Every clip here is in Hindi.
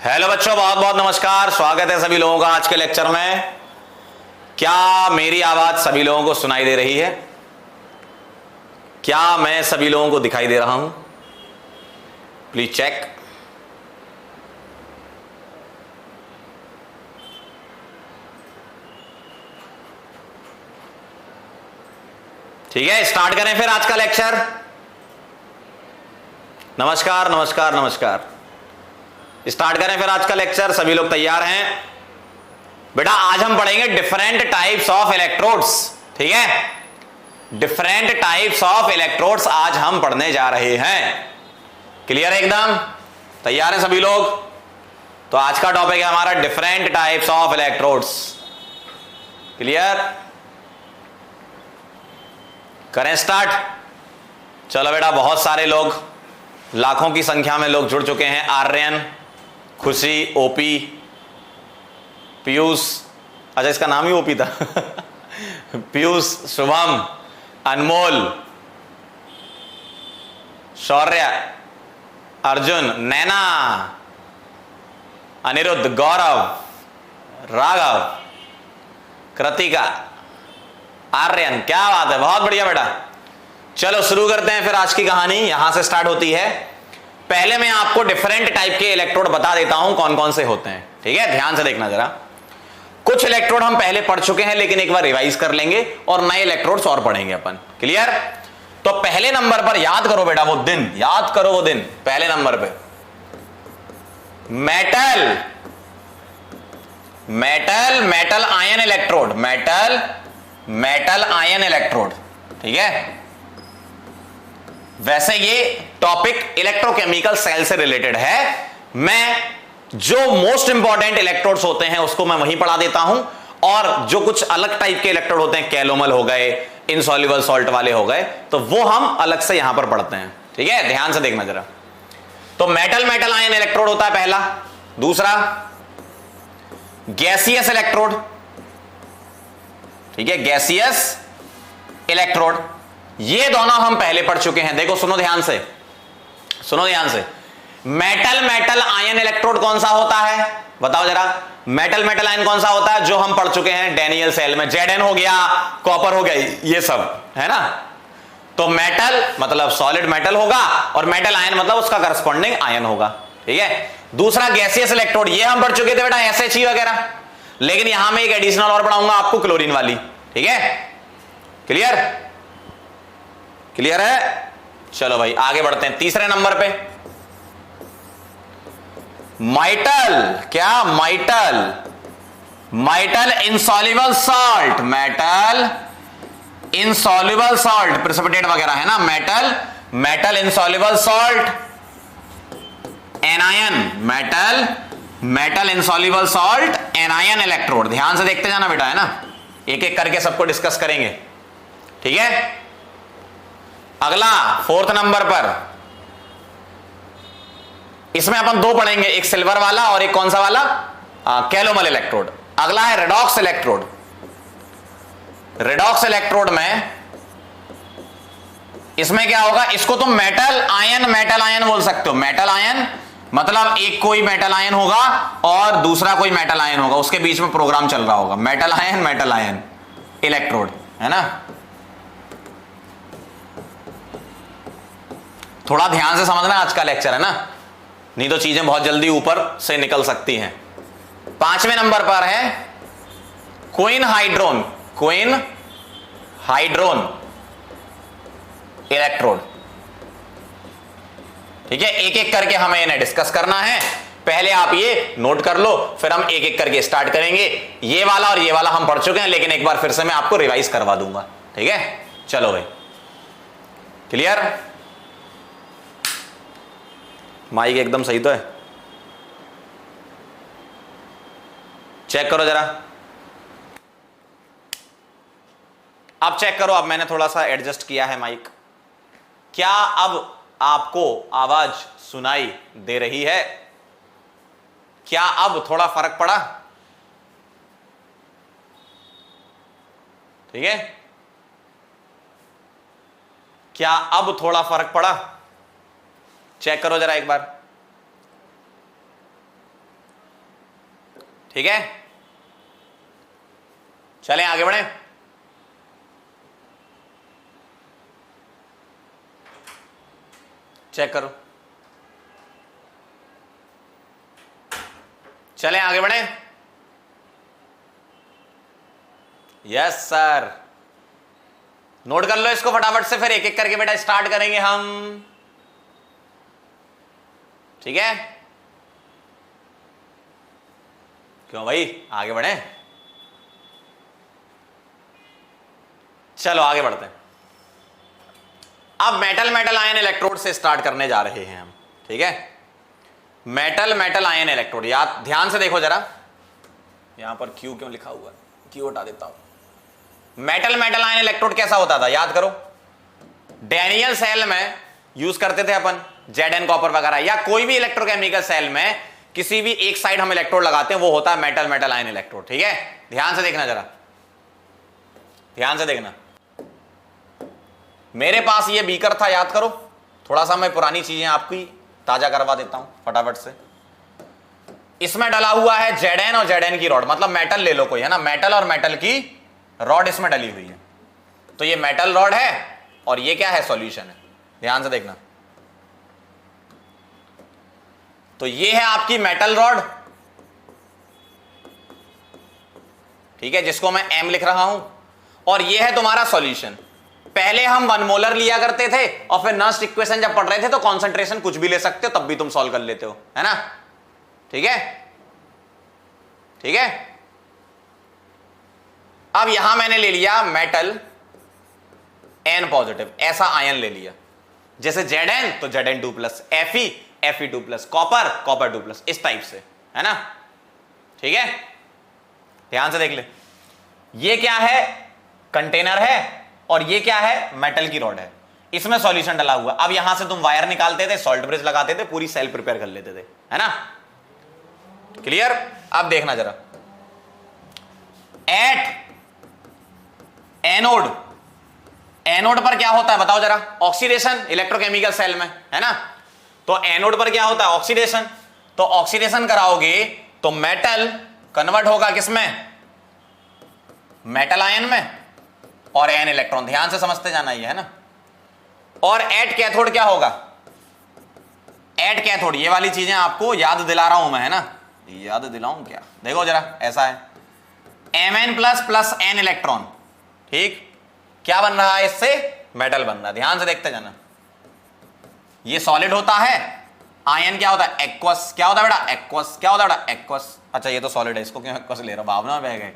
हेलो बच्चों, बहुत बहुत नमस्कार। स्वागत है सभी लोगों का आज के लेक्चर में। क्या मेरी आवाज सभी लोगों को सुनाई दे रही है? क्या मैं सभी लोगों को दिखाई दे रहा हूं? Please check. ठीक है, स्टार्ट करें फिर आज का लेक्चर। नमस्कार नमस्कार नमस्कार। स्टार्ट करें फिर आज का लेक्चर। सभी लोग तैयार हैं? बेटा आज हम पढ़ेंगे डिफरेंट टाइप्स ऑफ इलेक्ट्रोड्स। ठीक है, डिफरेंट टाइप्स ऑफ इलेक्ट्रोड्स आज हम पढ़ने जा रहे हैं। क्लियर है एकदम? तैयार हैं सभी लोग? तो आज का टॉपिक है हमारा different types of electrodes. Clear? करें स्टार्ट। चलो बेटा, बहुत सारे लोग, लाखों की संख्या में लोग जुड़ चुके हैं। आर्यन, खुशी, ओपी, पीयूष, अच्छा इसका नाम ही ओपी था पीयूष, शुभम, अनमोल, शौर्य, अर्जुन, नैना, अनिरुद्ध, गौरव, राघव, कृतिका, आर्यन। क्या बात है, बहुत बढ़िया बेटा। चलो शुरू करते हैं फिर आज की कहानी। यहां से स्टार्ट होती है। पहले मैं आपको डिफरेंट टाइप के इलेक्ट्रोड बता देता हूं कौन कौन से होते हैं। ठीक है, ध्यान से देखना जरा। कुछ इलेक्ट्रोड हम पहले पढ़ चुके हैं, लेकिन एक बार रिवाइज कर लेंगे और नए इलेक्ट्रोड्स और पढ़ेंगे अपन। क्लियर? तो पहले नंबर पर याद करो बेटा वो दिन, याद करो वो दिन। पहले नंबर पे metal, metal, metal ion electrode, metal, metal ion electrode. ठीक है, वैसे ये टॉपिक इलेक्ट्रोकेमिकल सेल से रिलेटेड है। मैं जो मोस्ट इंपॉर्टेंट इलेक्ट्रोड्स होते हैं उसको मैं वहीं पढ़ा देता हूं, और जो कुछ अलग टाइप के इलेक्ट्रोड होते हैं, कैलोमल हो गए, इनसॉल्युबल सॉल्ट वाले हो गए, तो वो हम अलग से यहां पर पढ़ते हैं। ठीक है, ध्यान से देखना जरा। तो मेटल, मेटल आयन इलेक्ट्रोड होता है पहला। दूसरा गैसियस इलेक्ट्रोड। ठीक है, गैसियस इलेक्ट्रोड, ये दोनों हम पहले पढ़ चुके हैं। देखो सुनो ध्यान से, सुनो ध्यान से। मेटल मेटल आयन इलेक्ट्रोड कौन सा होता है बताओ जरा? मेटल मेटल आयन कौन सा होता है? जो हम पढ़ चुके हैं डैनियल सेल में, Zn हो गया, कॉपर हो गया, ये सब है ना। तो मेटल मतलब सॉलिड मेटल होगा, और मेटल आयन मतलब उसका करस्पॉन्डिंग आयन होगा। ठीक है। दूसरा गैसियस इलेक्ट्रोड, ये हम पढ़ चुके थे बेटा, SHE वगैरह, लेकिन यहां मैं एक एडिशनल और पढ़ाऊंगा आपको, क्लोरीन वाली। ठीक है, क्लियर? क्लियर है? चलो भाई आगे बढ़ते हैं तीसरे नंबर पे। माइटल, क्या? Mitral, mitral insoluble salt, metal insoluble salt, precipitate वगैरह है ना। Metal, metal insoluble salt, anion, metal, metal insoluble salt, anion electrode. ध्यान से देखते जाना बेटा, है ना, एक एक करके सबको डिस्कस करेंगे। ठीक है। अगला फोर्थ नंबर पर, इसमें अपन दो पढ़ेंगे, एक सिल्वर वाला और एक कौन सा वाला? Calomel electrode. अगला है रेडॉक्स इलेक्ट्रोड। रेडॉक्स इलेक्ट्रोड में इसमें क्या होगा? इसको तुम मेटल आयन बोल सकते हो। मेटल आयन मतलब एक कोई मेटल आयन होगा और दूसरा कोई मेटल आयन होगा, उसके बीच में प्रोग्राम चल रहा होगा। मेटल आयन इलेक्ट्रोड, है ना। थोड़ा ध्यान से समझना आज का लेक्चर, है ना, नहीं तो चीजें बहुत जल्दी ऊपर से निकल सकती हैं। पांचवें नंबर पर है क्वीन हाइड्रोन, क्वीन हाइड्रोन इलेक्ट्रोड। ठीक है, एक एक करके हमें इन्हें डिस्कस करना है। पहले आप ये नोट कर लो, फिर हम एक एक करके स्टार्ट करेंगे। ये वाला और ये वाला हम पढ़ चुके हैं, लेकिन एक बार फिर से मैं आपको रिवाइज करवा दूंगा। ठीक है, चलो भाई, क्लियर? माइक एकदम सही तो है? चेक करो जरा, अब चेक करो। अब मैंने थोड़ा सा एडजस्ट किया है माइक। क्या अब आपको आवाज सुनाई दे रही है? क्या अब थोड़ा फर्क पड़ा? ठीक है, क्या अब थोड़ा फर्क पड़ा? चेक करो जरा एक बार। ठीक है, चलें आगे बढ़े। चेक करो, चलें आगे बढ़े। यस सर, नोट कर लो इसको फटाफट से, फिर एक एक करके बेटा स्टार्ट करेंगे हम। ठीक है, क्यों भाई, आगे बढ़े। चलो आगे बढ़ते हैं। अब मेटल मेटल आयन इलेक्ट्रोड से स्टार्ट करने जा रहे हैं हम। ठीक है, मेटल मेटल आयन इलेक्ट्रोड, याद ध्यान से देखो जरा, यहां पर क्यू क्यों लिखा हुआ है, क्यू हटा देता हूं। मेटल मेटल आयन इलेक्ट्रोड कैसा होता था, याद करो। डैनियल सेल में यूज करते थे अपन Zn कॉपर वगैरह, या कोई भी इलेक्ट्रोकेमिकल सेल में किसी भी एक साइड हम इलेक्ट्रोड लगाते हैं, वो होता है मेटल मेटल आयन इलेक्ट्रोड। ठीक है, ध्यान से देखना जरा, ध्यान से देखना। मेरे पास ये बीकर था, याद करो, थोड़ा सा मैं पुरानी चीजें आपकी ताजा करवा देता हूं फटाफट से। इसमें डला हुआ है Zn और Zn की रॉड, मतलब मेटल ले लो कोई, है ना, मेटल और मेटल की रॉड इसमें डली हुई है। तो ये मेटल रॉड है और ये क्या है, सॉल्यूशन है। ध्यान से देखना, तो ये है आपकी मेटल रॉड, ठीक है, जिसको मैं M लिख रहा हूं, और ये है तुम्हारा सॉल्यूशन। पहले हम 1 मोलर लिया करते थे, और फिर नर्स्ट इक्वेशन जब पढ़ रहे थे तो कॉन्सेंट्रेशन कुछ भी ले सकते हो, तब भी तुम सॉल्व कर लेते हो, है ना। ठीक है, ठीक है। अब यहां मैंने ले लिया मेटल N पॉजिटिव, ऐसा आयन ले लिया, जैसे Zn तो Zn2+, Fe Fe2+, copper Copper2+, इस टाइप से, है ना। ठीक है, ध्यान से देख ले, ये क्या है, कंटेनर है, और ये क्या है, मेटल की रॉड है, इसमें सॉल्यूशन डला हुआ। अब यहां से तुम वायर निकालते थे, सॉल्ट ब्रिज लगाते थे, पूरी सेल प्रिपेयर कर लेते थे, है ना। क्लियर। अब देखना जरा, एट एनोड, एनोड पर क्या होता है बताओ जरा, ऑक्सीडेशन, इलेक्ट्रोकेमिकल सेल में, है ना। तो एनोड पर क्या होता है, ऑक्सीडेशन। तो ऑक्सीडेशन कराओगे तो मेटल कन्वर्ट होगा किसमें, मेटल आयन में, और एन इलेक्ट्रॉन, ध्यान से समझते जाना ये, है ना। और एट कैथोड क्या होगा, एट कैथोड, ये वाली चीजें आपको याद दिला रहा हूं मैं, है ना, याद दिलाऊं क्या, देखो जरा, ऐसा है Mn+ N इलेक्ट्रॉन, ठीक, क्या बन रहा है इससे, मेटल बन रहा है। ध्यान से देखते जाना, ये सॉलिड होता है, आयन क्या होता है, एक्वस, क्या होता है बेटा, एक्वस, क्या होता है बेटा, एक्वस। अच्छा ये तो सॉलिड है, इसको क्यों एक्वस ले रहा हूं, भावना में बह गए,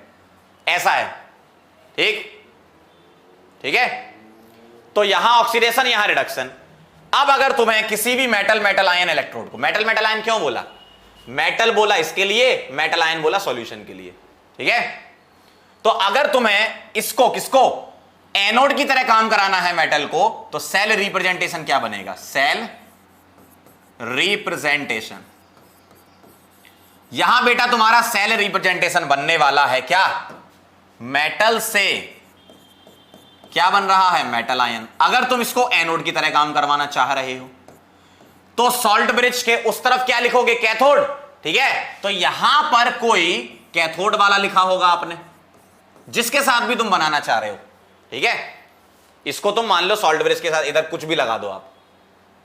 ऐसा है, ठीक, ठीक है। तो यहां ऑक्सीडेशन, यहां रिडक्शन। अब अगर तुम्हें किसी भी मेटल मेटल आयन इलेक्ट्रोड को, मेटल मेटल आयन क्यों बोला, मेटल बोला इसके लिए, मेटल आयन बोला सॉल्यूशन के लिए, ठीक है। तो अगर तुम्हें इसको, किसको, एनोड की तरह काम कराना है मेटल को, तो सेल रिप्रेजेंटेशन क्या बनेगा, सेल रिप्रेजेंटेशन। यहां बेटा तुम्हारा सेल रिप्रेजेंटेशन बनने वाला है क्या, मेटल से क्या बन रहा है, मेटल आयन। अगर तुम इसको एनोड की तरह काम करवाना चाह रहे हो तो सॉल्ट ब्रिज के उस तरफ क्या लिखोगे, कैथोड, ठीक है। तो यहां पर कोई कैथोड वाला लिखा होगा आपने, जिसके साथ भी तुम बनाना चाह रहे हो, ठीक है। इसको तुम मान लो सॉल्ट ब्रिज के साथ इधर कुछ भी लगा दो आप,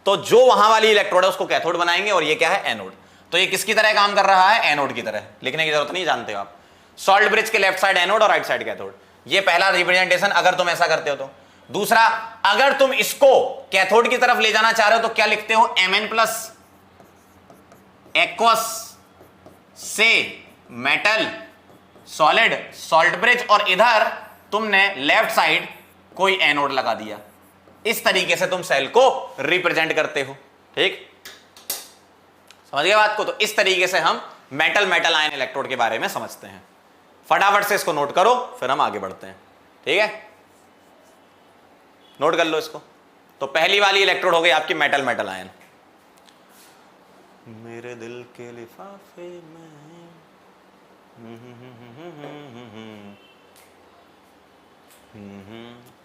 तो जो वहां वाली इलेक्ट्रोड है उसको कैथोड बनाएंगे, और ये क्या है, एनोड। तो ये किसकी तरह काम कर रहा है, एनोड की तरह। लिखने की जरूरत नहीं, जानते हो आप, सॉल्ट ब्रिज के लेफ्ट साइड एनोड और राइट साइड कैथोड। ये पहला रिप्रेजेंटेशन, अगर तुम ऐसा करते हो तो। दूसरा, अगर तुम इसको कैथोड की तरफ ले जाना चाह रहे हो तो क्या लिखते हो, Mn+ एक्वस से मेटल सॉलिड सॉल्ट ब्रिज, और इधर तुमने लेफ्ट साइड कोई एनोड लगा दिया। इस तरीके से तुम सेल को रिप्रेजेंट करते हो, ठीक, समझ गए बात को। तो इस तरीके से हम मेटल मेटल आयन इलेक्ट्रोड के बारे में समझते हैं। फटाफट से इसको नोट करो, फिर हम आगे बढ़ते हैं, ठीक है। नोट कर लो इसको। तो पहली वाली इलेक्ट्रोड हो गई आपकी मेटल मेटल आयन। मेरे दिल के लिफाफे में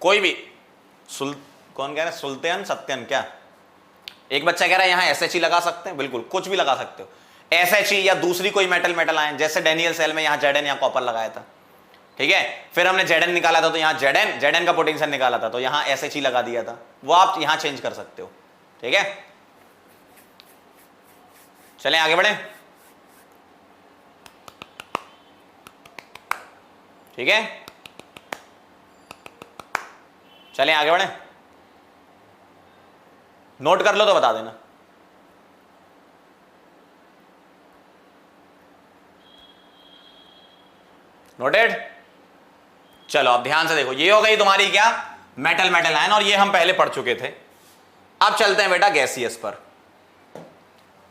कोई भी कौन कह रहा है, सुल्तान सत्यन, क्या एक बच्चा कह रहा है यहां SHE लगा सकते हैं, बिल्कुल कुछ भी लगा सकते हो। SHE या दूसरी कोई मेटल आए, जैसे डेनियल सेल में यहां Zn यहां कॉपर लगाया था, ठीक है, फिर हमने Zn निकाला था तो यहां Zn का पोटेंशियल निकाला था तो यहां SHE लगा दिया था, वो आप यहां चेंज कर सकते हो, ठीक है। चलें आगे बढ़े, ठीक है, चलें आगे बढ़े, नोट कर लो तो बता देना। नोटेड? चलो अब ध्यान से देखो, ये हो गई तुम्हारी क्या, मेटल आयन, और ये हम पहले पढ़ चुके थे। अब चलते हैं बेटा गैसियस पर।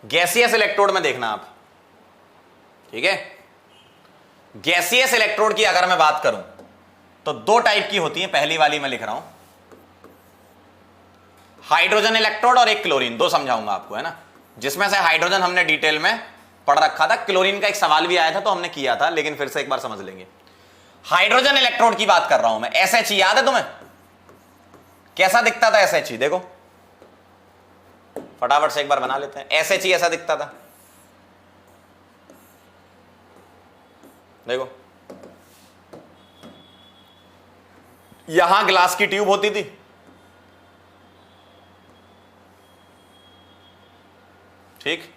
गैसियस इलेक्ट्रोड में देखना आप, ठीक है। गैसियस इलेक्ट्रोड की अगर मैं बात करूं तो दो टाइप की होती है, पहली वाली मैं लिख रहा हूं, हाइड्रोजन इलेक्ट्रोड और एक क्लोरीन, दो समझाऊंगा आपको, है ना। जिसमें से हाइड्रोजन हमने डिटेल में पढ़ रखा था, क्लोरीन का एक सवाल भी आया था तो हमने किया था, लेकिन फिर से एक बार समझ लेंगे। हाइड्रोजन इलेक्ट्रोड की बात कर रहा हूं मैं। SHE याद है तुम्हें, कैसा दिखता था SHE? देखो फटाफट से एक बार बना लेते हैं। SHE ऐसा दिखता था, देखो यहां ग्लास की ट्यूब होती थी, ठीक,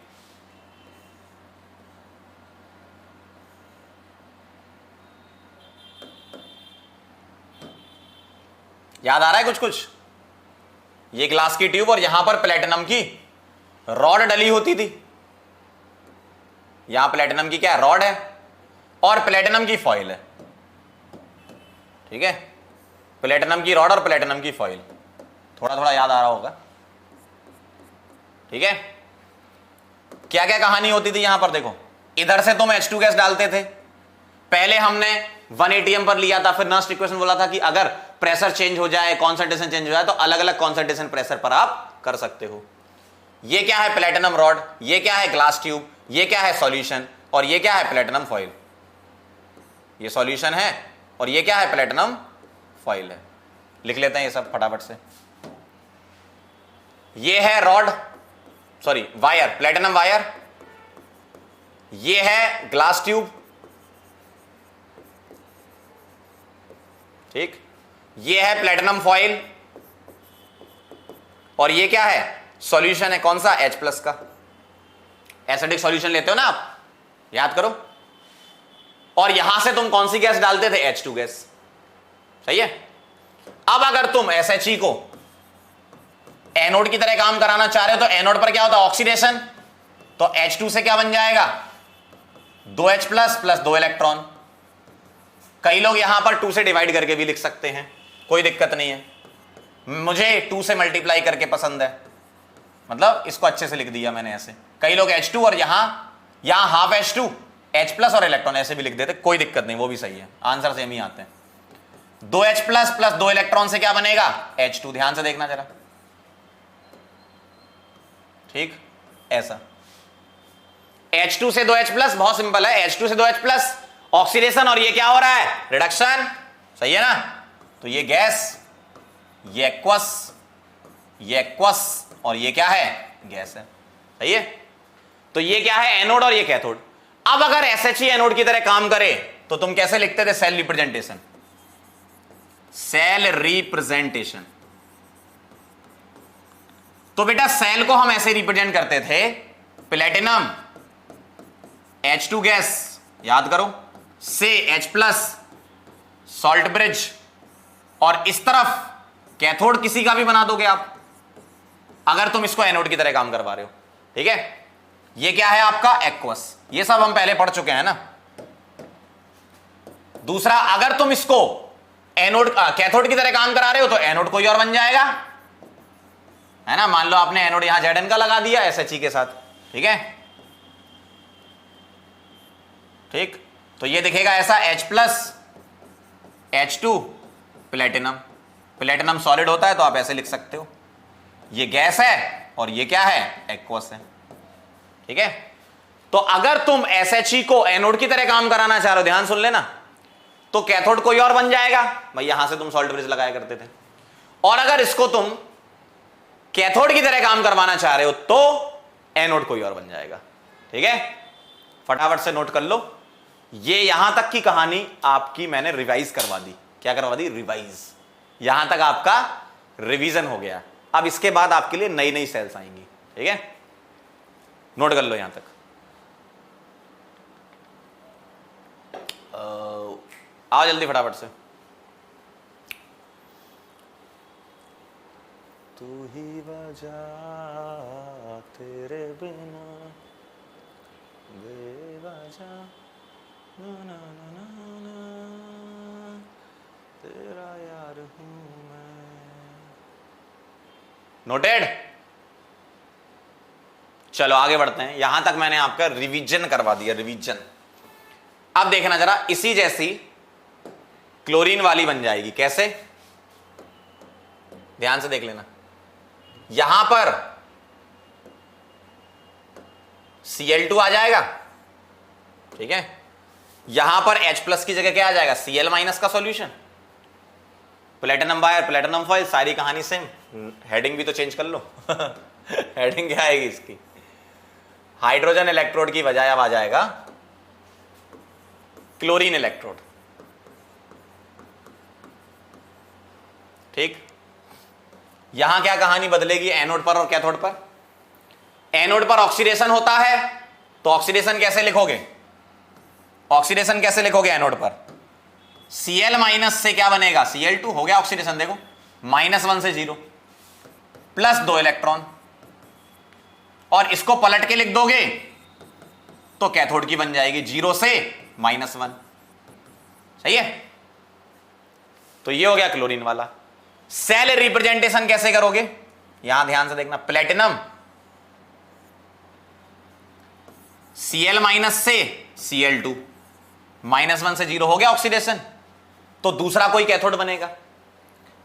याद आ रहा है कुछ कुछ? ये ग्लास की ट्यूब और यहां पर प्लेटिनम की रॉड डली होती थी, यहां प्लेटिनम की क्या है, रॉड है, और प्लेटिनम की फॉइल है, ठीक है, प्लेटिनम की रॉड और प्लेटिनम की फॉइल, थोड़ा थोड़ा याद आ रहा होगा, ठीक है। क्या क्या कहानी होती थी यहां पर देखो, इधर से तुम H2 गैस डालते थे, पहले हमने 1 atm पर लिया था, फिर नर्स्ट इक्वेशन बोला था कि अगर प्रेशर चेंज हो जाए, कॉन्सेंट्रेशन चेंज हो जाए तो अलग अलग कॉन्सेंट्रेशन प्रेशर पर आप कर सकते हो। ये क्या है, प्लेटिनम रॉड, ये क्या है, ग्लास ट्यूब, ये क्या है, सॉल्यूशन, और ये क्या है, प्लेटिनम फॉइल। ये सॉल्यूशन है और ये क्या है, प्लेटिनम फॉइल है। लिख लेते हैं ये सब फटाफट से। ये है rod, sorry wire, platinum wire, ये है ग्लास ट्यूब, ठीक, ये है प्लेटिनम फॉइल, और ये क्या है, सॉल्यूशन है, कौन सा, H+ का। एसिडिक सॉल्यूशन लेते हो ना आप, याद करो, और यहां से तुम कौन सी गैस डालते थे, H2 गैस, सही है। अब अगर तुम SHE को एनोड की तरह काम कराना चाह रहे हो तो एनोड पर क्या होता है, ऑक्सीडेशन, तो H2 से क्या बन जाएगा, 2H+ प्लस 2 इलेक्ट्रॉन। कई लोग यहां पर 2 से डिवाइड करके भी लिख सकते हैं, कोई दिक्कत नहीं है, मुझे 2 से मल्टीप्लाई करके पसंद है, मतलब इसको अच्छे से लिख दिया मैंने ऐसे। कई लोग H2 और यहां हाफ H2, H+ और इलेक्ट्रॉन ऐसे भी लिख देते, कोई दिक्कत नहीं, वो भी सही है, आंसर सेम ही आते हैं। 2H+ प्लस 2 इलेक्ट्रॉन से क्या बनेगा, H2, ध्यान से देखना जरा, ठीक, ऐसा। H2 से 2H+, बहुत सिंपल है, H2 से 2H+, ऑक्सीडेशन, और ये क्या हो रहा है, रिडक्शन, सही है ना। तो ये गैस, ये एक्वस, और ये क्या है, गैस है, सही है। तो ये क्या है, एनोड, और ये कैथोड। अब अगर SHE एनोड की तरह काम करे तो तुम कैसे लिखते थे, सेल रिप्रेजेंटेशन, सेल रिप्रेजेंटेशन। तो बेटा सेल को हम ऐसे रिप्रेजेंट करते थे, प्लेटिनम H2 गैस, याद करो, से H+, सॉल्ट ब्रिज, और इस तरफ कैथोड किसी का भी बना दोगे आप अगर तुम इसको एनोड की तरह काम करवा रहे हो, ठीक है। ये क्या है आपका, एक्वस, ये सब हम पहले पढ़ चुके हैं ना। दूसरा, अगर तुम इसको एनोड कैथोड की तरह काम करा रहे हो तो एनोड कोई और बन जाएगा, है ना। मान लो आपने एनोड यहां Zn का लगा दिया SHE के साथ, ठीक है, ठीक। तो ये दिखेगा ऐसा, H+ H2 प्लेटिनम सॉलिड होता है तो आप ऐसे लिख सकते हो, ये गैस है और ये क्या है, एक्वस है, ठीक है। तो अगर तुम SHE को एनोड की तरह काम कराना चाह रहे हो, ध्यान सुन लेना, तो कैथोड कोई और बन जाएगा, भाई यहां से तुम सॉल्ट ब्रिज लगाया करते थे। और अगर इसको तुम कैथोड की तरह काम करवाना चाह रहे हो तो एनोड कोई और बन जाएगा, ठीक है, फटाफट से नोट कर लो। ये यहां तक की कहानी आपकी मैंने रिवाइज करवा दी। क्या करवा दी? रिवाइज। यहां तक आपका रिवीजन हो गया। अब इसके बाद आपके लिए नई नई सेल्स आएंगी। ठीक है, नोट कर लो यहां तक। आओ जल्दी फटाफट से। तू ही वजह तेरे बिना बेवजह ना ना ना ना ना तेरा यार हूं मैं। नोटेड? चलो आगे बढ़ते हैं। यहां तक मैंने आपका रिवीजन करवा दिया, रिवीजन। अब देखना जरा, इसी जैसी क्लोरीन वाली बन जाएगी। कैसे? ध्यान से देख लेना। यहां पर Cl2 आ जाएगा, ठीक है। यहां पर H+ की जगह क्या आ जाएगा? Cl- का solution. Platinum wire, platinum foil, सारी कहानी सेम। हेडिंग भी तो चेंज कर लो। हेडिंग क्या आएगी इसकी? हाइड्रोजन इलेक्ट्रोड की बजाय अब आ जाएगा क्लोरीन इलेक्ट्रोड। ठीक, यहां क्या कहानी बदलेगी? एनोड पर और कैथोड पर। एनोड पर ऑक्सीडेशन होता है, तो ऑक्सीडेशन कैसे लिखोगे? ऑक्सीडेशन कैसे लिखोगे एनोड पर? Cl- से क्या बनेगा? Cl2 हो गया ऑक्सीडेशन। देखो, -1 से 0, +2 इलेक्ट्रॉन, और इसको पलट के लिख दोगे तो कैथोड की बन जाएगी 0 से -1। सही है? तो ये हो गया क्लोरीन वाला। सेल रिप्रेजेंटेशन कैसे करोगे? यहां ध्यान से देखना। प्लेटिनम Cl- से Cl2, -1 से 0 हो गया ऑक्सीडेशन, तो दूसरा कोई कैथोड बनेगा।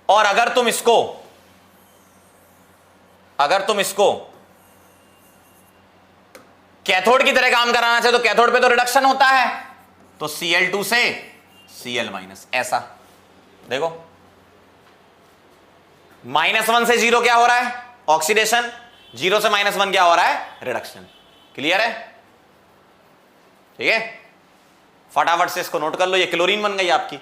और अगर तुम इसको कैथोड की तरह काम कराना चाहे तो कैथोड पे तो रिडक्शन होता है, तो Cl2 से Cl-, ऐसा देखो। -1 से 0 क्या हो रहा है? ऑक्सीडेशन। 0 से -1 क्या हो रहा है? रिडक्शन। क्लियर है? ठीक है, फटाफट से इसको नोट कर लो। ये क्लोरीन बन गई आपकी।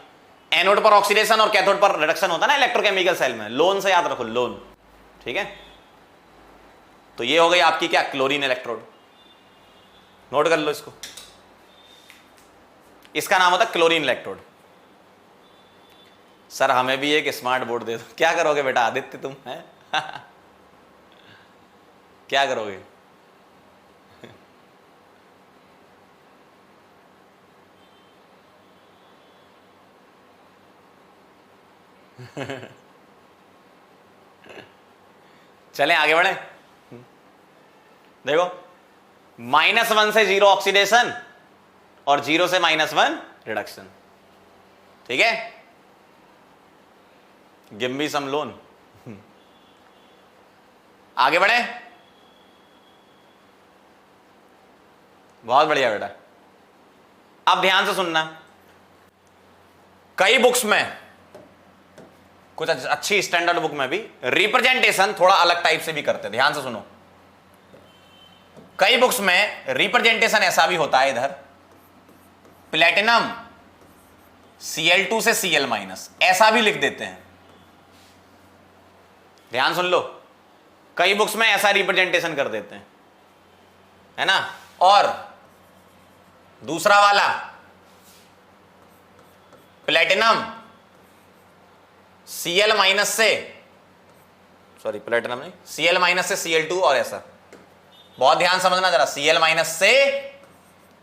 एनोड पर ऑक्सीडेशन और कैथोड पर रिडक्शन होता है ना इलेक्ट्रोकेमिकल सेल में। लोन से याद रखो, लोन। ठीक है, तो ये हो गई आपकी क्या? Chlorine electrode. नोट कर लो इसको। इसका नाम होता है क्लोरीन इलेक्ट्रोड। सर हमें भी एक स्मार्ट बोर्ड दे दो। क्या करोगे बेटा आदित्य तुम? है क्या करोगे? चलें आगे बढ़े। देखो, -1 से 0 ऑक्सीडेशन और 0 से -1 रिडक्शन। ठीक है, गिव मी सम लोन। आगे बढ़े। बहुत बढ़िया बेटा। अब ध्यान से सुनना। कई बुक्स में, कुछ अच्छी स्टैंडर्ड बुक में भी रिप्रेजेंटेशन थोड़ा अलग टाइप से भी करते हैं। ध्यान से सुनो। कई बुक्स में रिप्रेजेंटेशन ऐसा भी होता है, इधर प्लेटिनम Cl2 से Cl-, ऐसा भी लिख देते हैं। ध्यान सुन लो, कई बुक्स में ऐसा रिप्रेजेंटेशन कर देते हैं, है ना। और दूसरा वाला प्लेटिनम Cl- से, सॉरी प्लेटिनम नहीं, Cl- से Cl2 और ऐसा। बहुत ध्यान समझना जरा। Cl- से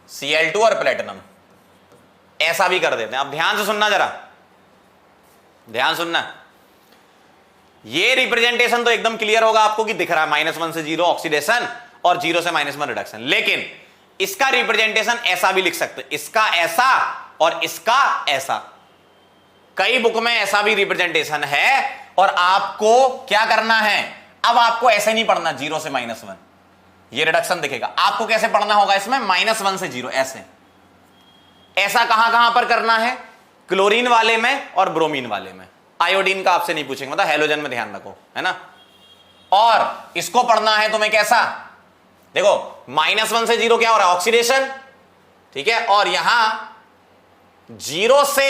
Cl2 और प्लेटिनम ऐसा भी कर देते हैं। अब ध्यान से सुनना जरा, ध्यान सुनना। ये रिप्रेजेंटेशन तो एकदम क्लियर होगा आपको कि दिख रहा है -1 से 0 ऑक्सीडेशन और 0 से -1 रिडक्शन। लेकिन इसका रिप्रेजेंटेशन ऐसा भी लिख सकते हैं, इसका ऐसा और इसका ऐसा। कई बुक में ऐसा भी रिप्रेजेंटेशन है और आपको क्या करना है? अब आपको ऐसे नहीं पढ़ना 0 से -1, ये रिडक्शन दिखेगा। आपको कैसे पढ़ना होगा इसमें? -1 से 0 ऐसे। ऐसा कहां कहां पर करना है? क्लोरीन वाले में और ब्रोमीन वाले में। आयोडीन का आपसे नहीं पूछेंगे, मतलब हैलोजन में ध्यान रखो, है ना। और इसको पढ़ना है तुम्हें कैसा? देखो -1 से 0 क्या हो रहा है, ऑक्सीडेशन, ठीक है, और यहां 0 से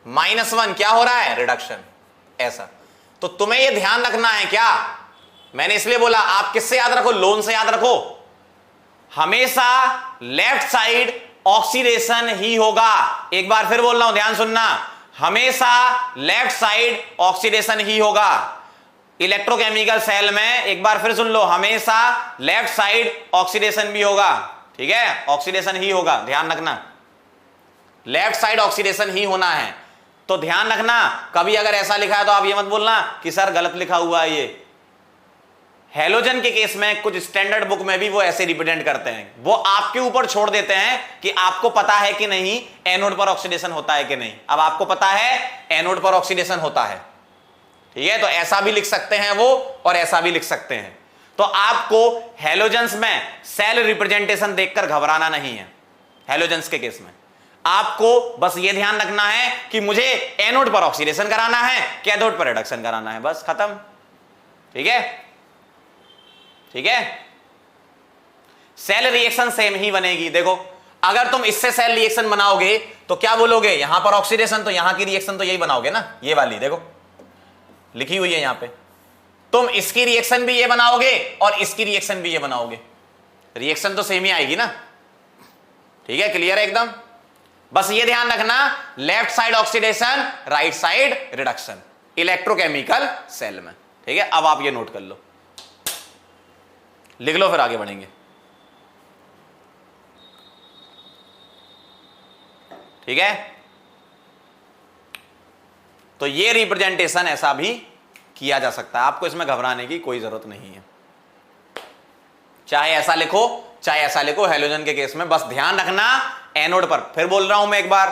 -1 क्या हो रहा है, रिडक्शन, ऐसा। तो तुम्हें यह ध्यान रखना है क्या, मैंने इसलिए बोला आप किससे याद रखो, लोन से याद रखो, हमेशा लेफ्ट साइड ऑक्सीडेशन ही होगा। एक बार फिर बोल रहा हूं, ध्यान सुनना, हमेशा लेफ्ट साइड ऑक्सीडेशन ही होगा। इलेक्ट्रोकेमिकल सेल में एक बार फिर सुन लो, हमेशा लेफ्ट साइड ऑक्सीडेशन भी होगा, ठीक है, ऑक्सीडेशन ही होगा, ध्यान रखना, लेफ्ट साइड ऑक्सीडेशन ही होना है। तो ध्यान रखना, कभी अगर ऐसा लिखा है तो आप ये मत बोलना कि सर गलत लिखा हुआ है ये। हैलोजन के केस में कुछ स्टैंडर्ड बुक में भी वो ऐसे रिप्रेजेंट करते हैं, वो आपके ऊपर छोड़ देते हैं कि आपको पता है कि नहीं एनोड पर ऑक्सीडेशन होता है कि नहीं। अब आपको पता है एनोड पर ऑक्सीडेशन होता है, ठीक है, तो ऐसा भी लिख सकते हैं वो और ऐसा भी लिख सकते हैं। तो आपको हैलोजन्स में सेल रिप्रेजेंटेशन देखकर घबराना नहीं है। हैलोजन्स के केस में आपको बस ये ध्यान रखना है कि मुझे एनोड पर ऑक्सीडेशन कराना है, कैथोड पर रिडक्शन कराना है, बस खत्म, ठीक है, ठीक है। सेल रिएक्शन सेम ही बनेगी। देखो अगर तुम इससे सेल रिएक्शन बनाओगे तो क्या बोलोगे, यहां पर ऑक्सीडेशन, तो यहां की रिएक्शन तो यही बनाओगे ना, ये वाली देखो लिखी हुई है यहां पे। तुम इसकी रिएक्शन भी ये बनाओगे और इसकी रिएक्शन भी ये बनाओगे, रिएक्शन तो सेम ही आएगी ना, ठीक है, क्लियर है एकदम। बस ये ध्यान रखना, left side oxidation, right side reduction, electrochemical cell में, ठीक है। अब आप ये नोट कर लो, लिख लो, फिर आगे बढ़ेंगे, ठीक है। तो ये रिप्रेजेंटेशन ऐसा भी किया जा सकता है, आपको इसमें घबराने की कोई जरूरत नहीं है, चाहे ऐसा लिखो चाहे ऐसा लिखो। हैलोजन के केस में बस ध्यान रखना एनोड पर, फिर बोल रहा हूं मैं एक बार,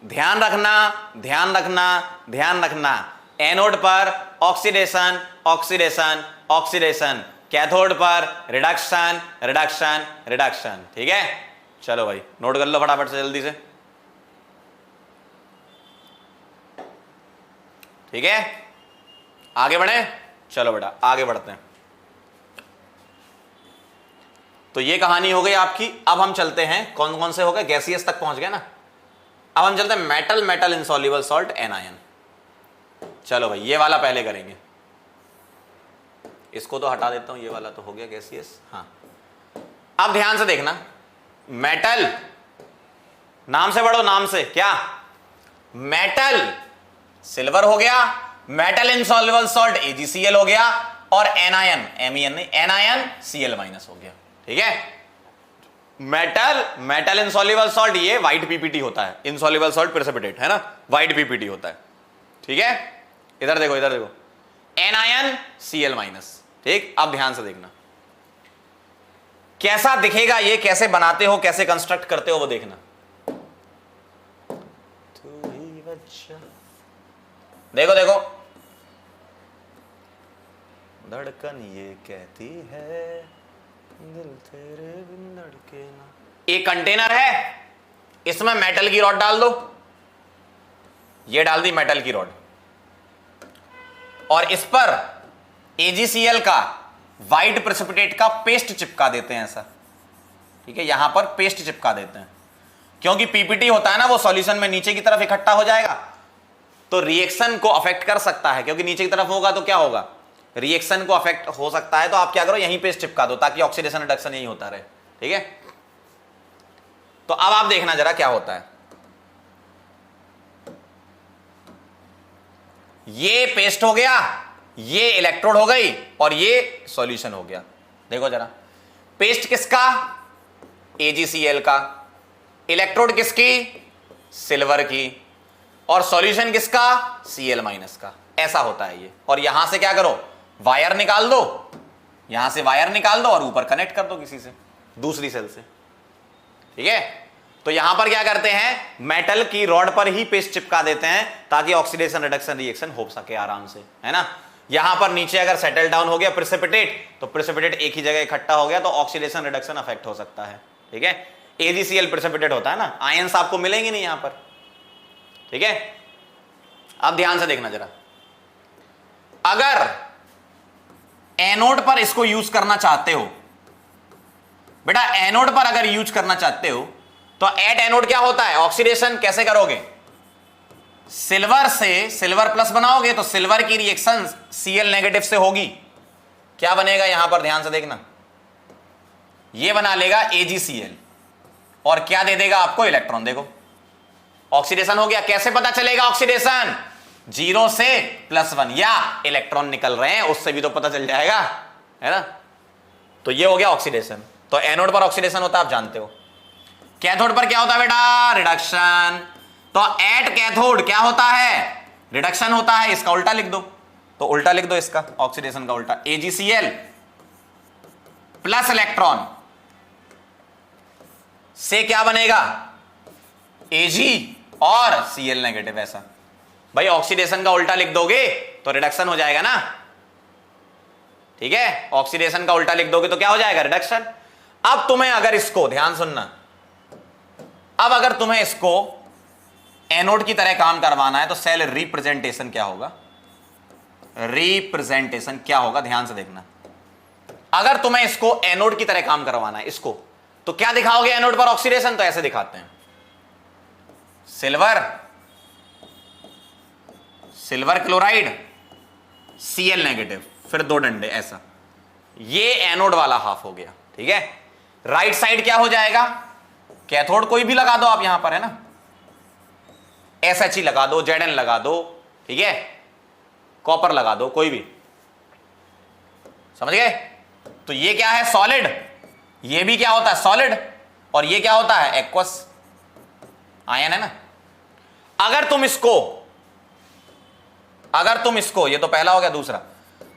ध्यान रखना ध्यान रखना ध्यान रखना, एनोड पर ऑक्सीडेशन ऑक्सीडेशन ऑक्सीडेशन, कैथोड पर रिडक्शन रिडक्शन रिडक्शन, ठीक है। चलो भाई नोट कर लो फटाफट से जल्दी से, ठीक है, आगे बढ़े, चलो बेटा आगे बढ़ते हैं। तो ये कहानी हो गई आपकी। अब हम चलते हैं, कौन कौन से हो गए, गैसियस तक पहुंच गए ना, अब हम चलते हैं metal, metal insoluble salt, anion. चलो भाई ये वाला पहले करेंगे, इसको तो हटा देता हूं, ये वाला तो हो गया गैसियस। हाँ अब ध्यान से देखना, मेटल, नाम से पढ़ो, नाम से, क्या, मेटल सिल्वर हो गया, मेटल इनसॉल्युबल सॉल्ट AgCl हो गया, और एनायन, MEN नहीं, एनायन Cl- हो गया, ठीक है। मेटल, मेटल इनसॉल्युबल सॉल्ट, ये व्हाइट PPT होता है, इनसॉल्युबल सॉल्ट प्रेसिपिटेट है ना, व्हाइट PPT होता है, ठीक है। इधर देखो, इधर देखो, एनायन Cl-, ठीक। अब ध्यान से देखना कैसा दिखेगा ये, कैसे बनाते हो, कैसे कंस्ट्रक्ट करते हो वो देखना। देखो देखो, धड़कन ये कहती है दिल तेरे बिन धड़के ना। एक कंटेनर है, इसमें मेटल की रॉड डाल दो, ये डाल दी मेटल की रॉड, और इस पर AgCl का व्हाइट प्रेसिपिटेट का पेस्ट चिपका देते हैं ऐसा, ठीक है, यहां पर पेस्ट चिपका देते हैं, क्योंकि PPT होता है ना वो सॉल्यूशन में नीचे की तरफ इकट्ठा हो जाएगा, तो रिएक्शन को अफेक्ट कर सकता है, क्योंकि नीचे की तरफ होगा तो क्या होगा, रिएक्शन को अफेक्ट हो सकता है। तो आप क्या करो, यहीं पेस्ट चिपका दो ताकि ऑक्सीडेशन रिडक्शन यही होता रहे, ठीक है। तो अब आप देखना जरा क्या होता है, ये पेस्ट हो गया, ये इलेक्ट्रोड हो गई, और ये सॉल्यूशन हो गया। देखो जरा, पेस्ट किसका, AgCl का, इलेक्ट्रोड किसकी, सिल्वर की, और सॉल्यूशन किसका, Cl- का, ऐसा होता है ये। और यहां से क्या करो, वायर निकाल दो, यहां से वायर निकाल दो और ऊपर कनेक्ट कर दो किसी से, दूसरी सेल से, ठीक है। तो यहां पर क्या करते हैं, मेटल की रॉड पर ही पेस्ट चिपका देते हैं ताकि ऑक्सीडेशन रिडक्शन रिएक्शन हो सके आराम से, है ना। यहां पर नीचे अगर सेटल डाउन हो गया प्रेसिपिटेट, तो प्रेसिपिटेट एक ही जगह इकट्ठा हो गया तो ऑक्सीडेशन रिडक्शन अफेक्ट हो सकता है, ठीक है। AgCl प्रेसिपिटेट होता है ना, आयंस आपको मिलेंगे नहीं यहां पर, ठीक है। अब ध्यान से देखना जरा, अगर एनोड पर इसको यूज करना चाहते हो बेटा एनोड पर अगर यूज करना चाहते हो तो एट एनोड क्या होता है, ऑक्सीडेशन कैसे करोगे, सिल्वर से सिल्वर प्लस बनाओगे तो सिल्वर की रिएक्शन Cl नेगेटिव से होगी, क्या बनेगा यहां पर ध्यान से देखना, ये बना लेगा AgCl और क्या दे देगा आपको, इलेक्ट्रॉन। देखो ऑक्सीडेशन हो गया। कैसे पता चलेगा ऑक्सीडेशन, 0 से +1 या इलेक्ट्रॉन निकल रहे हैं उससे भी तो पता चल जाएगा, है ना। तो ये हो गया ऑक्सीडेशन। तो एनोड पर ऑक्सीडेशन होता है आप जानते हो। कैथोड पर क्या होता है बेटा, रिडक्शन। तो एट कैथोड क्या होता है, रिडक्शन होता है। इसका उल्टा लिख दो, तो उल्टा लिख दो इसका, ऑक्सीडेशन का उल्टा, AgCl प्लस इलेक्ट्रॉन से क्या बनेगा, Ag और Cl नेगेटिव। ऐसा भाई ऑक्सीडेशन का उल्टा लिख दोगे तो रिडक्शन हो जाएगा ना, ठीक है। ऑक्सीडेशन का उल्टा लिख दोगे तो क्या हो जाएगा, रिडक्शन। अब तुम्हें अगर इसको, ध्यान सुनना, अब अगर तुम्हें इसको एनोड की तरह काम करवाना है तो सेल रिप्रेजेंटेशन क्या होगा, रिप्रेजेंटेशन क्या होगा, ध्यान से देखना। अगर तुम्हें इसको एनोड की तरह काम करवाना है इसको, तो क्या दिखाओगे एनोड पर ऑक्सीडेशन, तो ऐसे दिखाते हैं, silver silver chloride Cl negative, फिर 2 डंडे, ऐसा। ये एनोड वाला हाफ हो गया, ठीक है। राइट साइड क्या हो जाएगा, कैथोड कोई भी लगा दो आप यहां पर, है ना, SHE लगा दो, Zn लगा दो, ठीक है, कॉपर लगा दो, कोई भी, समझ गए। तो ये क्या है, सॉलिड, ये भी क्या होता है, सॉलिड, और ये क्या होता है, एक्वस आयन, है ना। अगर तुम इसको ये तो पहला हो गया। दूसरा,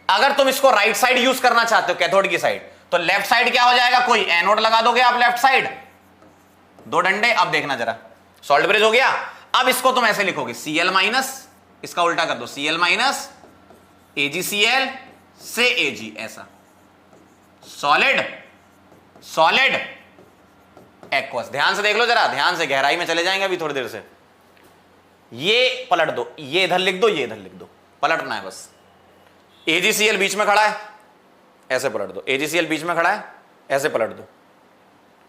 अगर तुम इसको राइट साइड यूज करना चाहते हो, कैथोड की साइड, तो लेफ्ट साइड क्या हो जाएगा, कोई एनोड लगा दोगे आप लेफ्ट साइड, 2 डंडे। अब देखना जरा, सॉल्ट ब्रिज हो गया। अब इसको तुम ऐसे लिखोगे, Cl माइनस, इसका उल्टा कर दो, Cl माइनस AgCl से Ag, ऐसा, सॉलिड सॉलिड एक्वस। ध्यान से देख लो जरा, ध्यान से, गहराई में चले जाएंगे अभी थोड़ी देर से। ये पलट दो, ये इधर लिख दो, ये इधर लिख दो, पलटना है बस। AgCl बीच में खड़ा है, ऐसे पलट दो, AgCl बीच में खड़ा है, ऐसे पलट दो,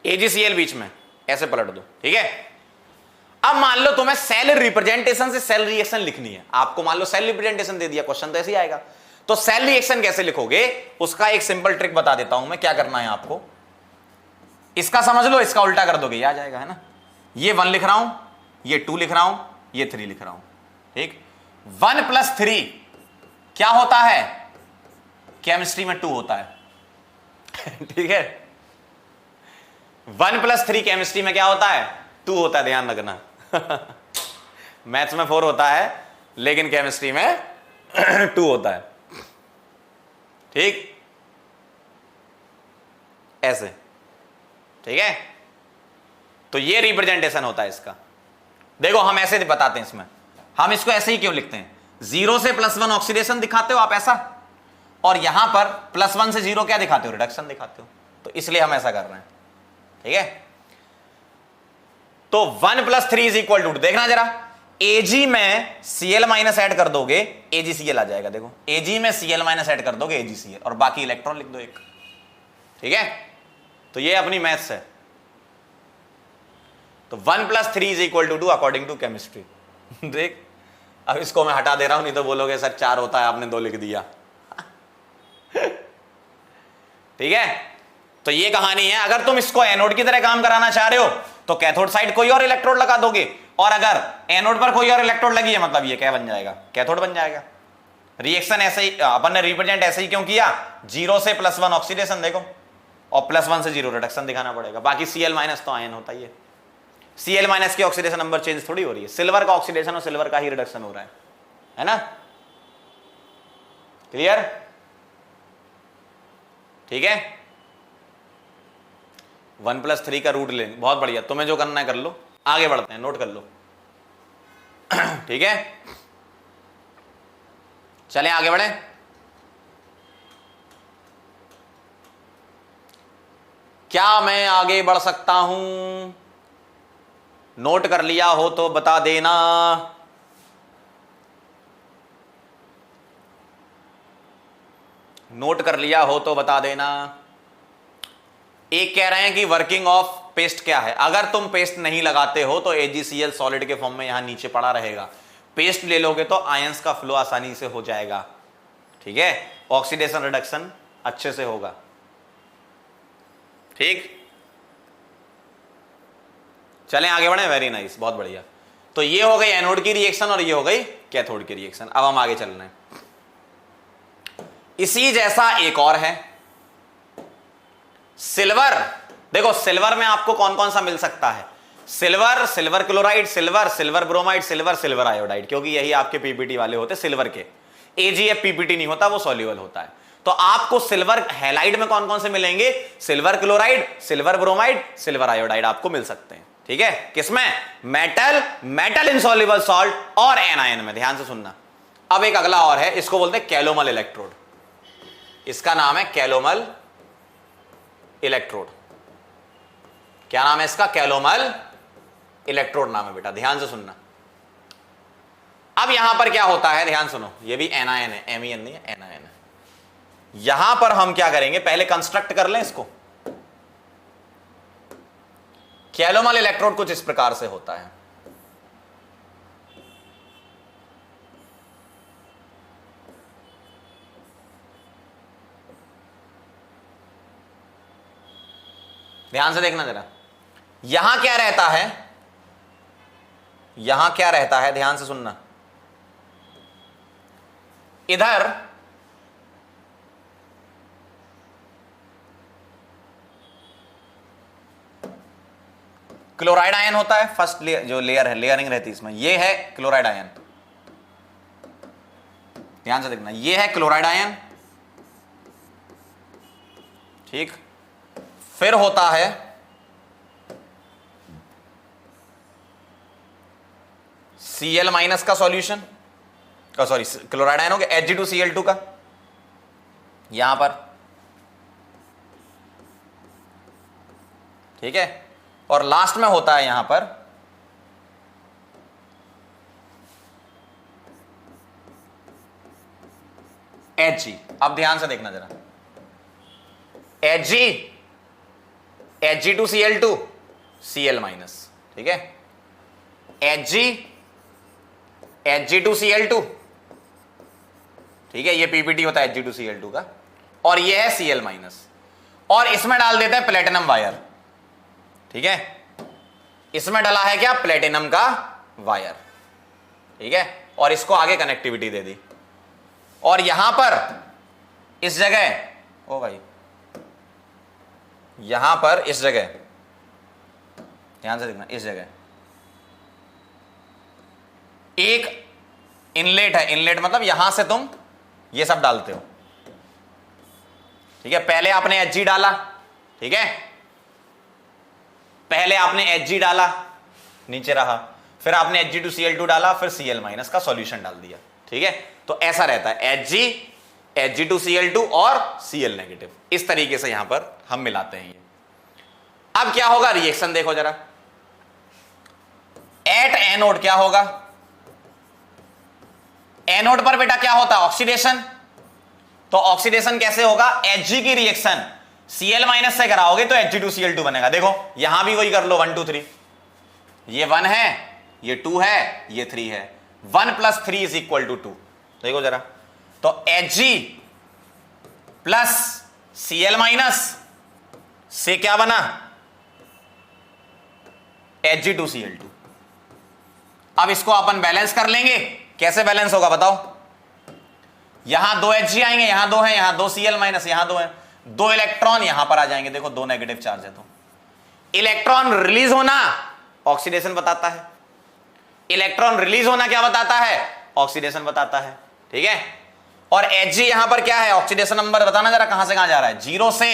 AgCl बीच में, ऐसे पलट दो, ठीक है। अब मान लो तुम्हें सेल रिप्रेजेंटेशन से सेल रिएक्शन लिखनी है, आपको मान लो सेल रिप्रेजेंटेशन दे दिया, क्वेश्चन तो ऐसे ही आएगा। तो सेल रिएक्शन कैसे लिखोगे, उसका एक सिंपल ट्रिक बता देता हूं मैं, क्या करना है आपको, इसका समझ लो, इसका उल्टा कर दोगे, ये आ जाएगा, है ना। ये 1 लिख रहा हूं, ये 2 लिख रहा हूं, ये 3 लिख रहा हूं, ठीक। 1 + 3 क्या होता है, केमिस्ट्री में 2 होता है ठीक है। 1 + 3 केमिस्ट्री में क्या होता है, 2 होता है, ध्यान रखना मैथ्स में 4 होता है, लेकिन केमिस्ट्री में 2 होता है, ठीक, ऐसे, ठीक है। तो ये रिप्रेजेंटेशन होता है इसका। देखो हम ऐसे बताते हैं इसमें, हम इसको ऐसे ही क्यों लिखते हैं, 0 से +1 ऑक्सीडेशन दिखाते हो आप ऐसा, और यहां पर +1 से 0 क्या दिखाते हो, रिडक्शन दिखाते हो, तो इसलिए हम ऐसा कर रहे हैं, ठीक है। तो 1 + 3 = 2, देखना जरा, Ag में Cl माइनस ऐड कर दोगे, AgCl आ जाएगा। देखो Ag में Cl माइनस ऐड कर दोगे, AgCl, और बाकी इलेक्ट्रॉन लिख दो एक, ठीक है। तो ये अपनी मैथ्स है। तो 1 + 3 = 2 अकॉर्डिंग टू केमिस्ट्री देख, अब इसको मैं हटा दे रहा हूं, नहीं तो बोलोगे सर 4 होता है, आपने 2 लिख दिया ठीक है। तो ये कहानी है। अगर तुम इसको एनोड की तरह काम कराना चाह रहे हो तो कैथोड साइड कोई और इलेक्ट्रोड लगा दोगे, और अगर एनोड पर कोई और इलेक्ट्रोड लगी है, मतलब ये क्या बन जाएगा, कैथोड बन जाएगा। रिएक्शन ऐसे ही अपन ने रिप्रेजेंट ऐसे ही क्यों किया, 0 से +1 ऑक्सीडेशन देखो, और +1 से 0 रिडक्शन दिखाना पड़ेगा। बाकी Cl- तो आयन होता ही है, Cl- की ऑक्सीडेशन नंबर चेंज थोड़ी हो रही है, सिल्वर का ऑक्सीडेशन और सिल्वर का ही रिडक्शन हो रहा है ना। क्लियर, ठीक है। 1 + 3 का रूट लें, बहुत बढ़िया, तुम्हें जो करना है कर लो, आगे बढ़ते हैं, नोट कर लो ठीक है, चलें आगे बढ़े। क्या मैं आगे बढ़ सकता हूं, नोट कर लिया हो तो बता देना। नोट कर लिया हो तो बता देना। एक कह रहे हैं कि वर्किंग ऑफ पेस्ट क्या है। अगर तुम पेस्ट नहीं लगाते हो तो AgCl सॉलिड के फॉर्म में यहां नीचे पड़ा रहेगा। पेस्ट ले लोगे तो आयंस का फ्लो आसानी से हो जाएगा, ठीक है, ऑक्सीडेशन रिडक्शन अच्छे से होगा, ठीक। चलें आगे बढ़े, वेरी नाइस, बहुत बढ़िया। तो ये हो गई एनोड की रिएक्शन और ये हो गई कैथोड की रिएक्शन। अब हम आगे चल रहे हैं। इसी जैसा एक और है सिल्वर। देखो सिल्वर में आपको कौन कौन सा मिल सकता है, silver, silver chloride, silver, silver bromide, silver, silver iodide, क्योंकि यही आपके पीपीटी वाले होते सिल्वर के। AgF पीपीटी नहीं होता, वो सॉल्युबल होता है। तो आपको सिल्वर हैलाइड में कौन कौन से मिलेंगे, silver chloride, silver bromide, silver iodide आपको मिल सकते हैं, ठीक है। किसमें, मेटल, मेटल इनसॉल्युबल सॉल्ट और एनायन में। ध्यान से सुनना। अब एक अगला और है, इसको बोलते हैं कैलोमल इलेक्ट्रोड। इसका नाम है कैलोमल इलेक्ट्रोड। क्या नाम है इसका, कैलोमल इलेक्ट्रोड नाम है बेटा, ध्यान से सुनना। अब यहां पर क्या होता है, ध्यान सुनो, ये भी एनायन है, MEN नहीं है, एनायन है। यहां पर हम क्या करेंगे, पहले कंस्ट्रक्ट कर लें इसको। कैलोमल इलेक्ट्रोड कुछ इस प्रकार से होता है। ध्यान से देखना जरा, यहां क्या रहता है, यहां क्या रहता है, ध्यान से सुनना। इधर क्लोराइड आयन होता है, फर्स्ट लेयर जो लेयर है, लेयरिंग रहती है इसमें, ये है क्लोराइड आयन। ध्यान से देखना, ये है क्लोराइड आयन, ठीक। फिर होता है Cl माइनस का सॉल्यूशन, सॉरी क्लोराइड आयन हो गया, Hg2Cl2 का यहां पर, ठीक है। और लास्ट में होता है यहां पर Hg। अब ध्यान से देखना जरा, Hg, Hg2Cl2, Cl माइनस, ठीक है, Hg, Hg2Cl2, ठीक है, ये पीपीटी होता है Hg2Cl2 का, और ये है Cl माइनस, और इसमें डाल देते हैं प्लेटिनम वायर, ठीक है। इसमें डाला है क्या, प्लेटिनम का वायर, ठीक है, और इसको आगे कनेक्टिविटी दे दी। और यहां पर इस जगह, ओ भाई, यहां पर इस जगह, ध्यान से देखना, इस जगह एक इनलेट है। इनलेट मतलब यहां से तुम ये सब डालते हो, ठीक है। पहले आपने Hg डाला, ठीक है, पहले आपने Hg डाला, नीचे रहा, फिर आपने Hg2Cl2 डाला, फिर Cl माइनस का सॉल्यूशन डाल दिया, ठीक है। तो ऐसा रहता है, Hg, Hg2Cl2 और Cl नेगेटिव, इस तरीके से यहां पर हम मिलाते हैं ये। अब क्या होगा, रिएक्शन देखो जरा। एट एनोड क्या होगा, एनोड पर बेटा क्या होता है, ऑक्सीडेशन। तो ऑक्सीडेशन कैसे होगा, Hg की रिएक्शन Cl माइनस से कराओगे तो Hg2Cl2 बनेगा। देखो यहां भी वही कर लो, 1 2 3, ये 1 है, ये 2 है, ये 3 है, 1 + 3 = 2। देखो जरा, तो Hg प्लस Cl माइनस से क्या बना, Hg2Cl2। अब इसको अपन बैलेंस कर लेंगे। कैसे बैलेंस होगा बताओ, यहां 2 Hg आएंगे, यहां 2 है, यहां 2 Cl माइनस, यहां 2 है, 2 इलेक्ट्रॉन यहां पर आ जाएंगे। देखो 2 नेगेटिव चार्ज है, तो इलेक्ट्रॉन रिलीज होना ऑक्सीडेशन बताता है, इलेक्ट्रॉन रिलीज होना क्या बताता है, ऑक्सीडेशन बताता है, ठीक है। और Hg यहां पर क्या है, ऑक्सीडेशन नंबर बताना जरा, कहां से कहां जा रहा है, 0 से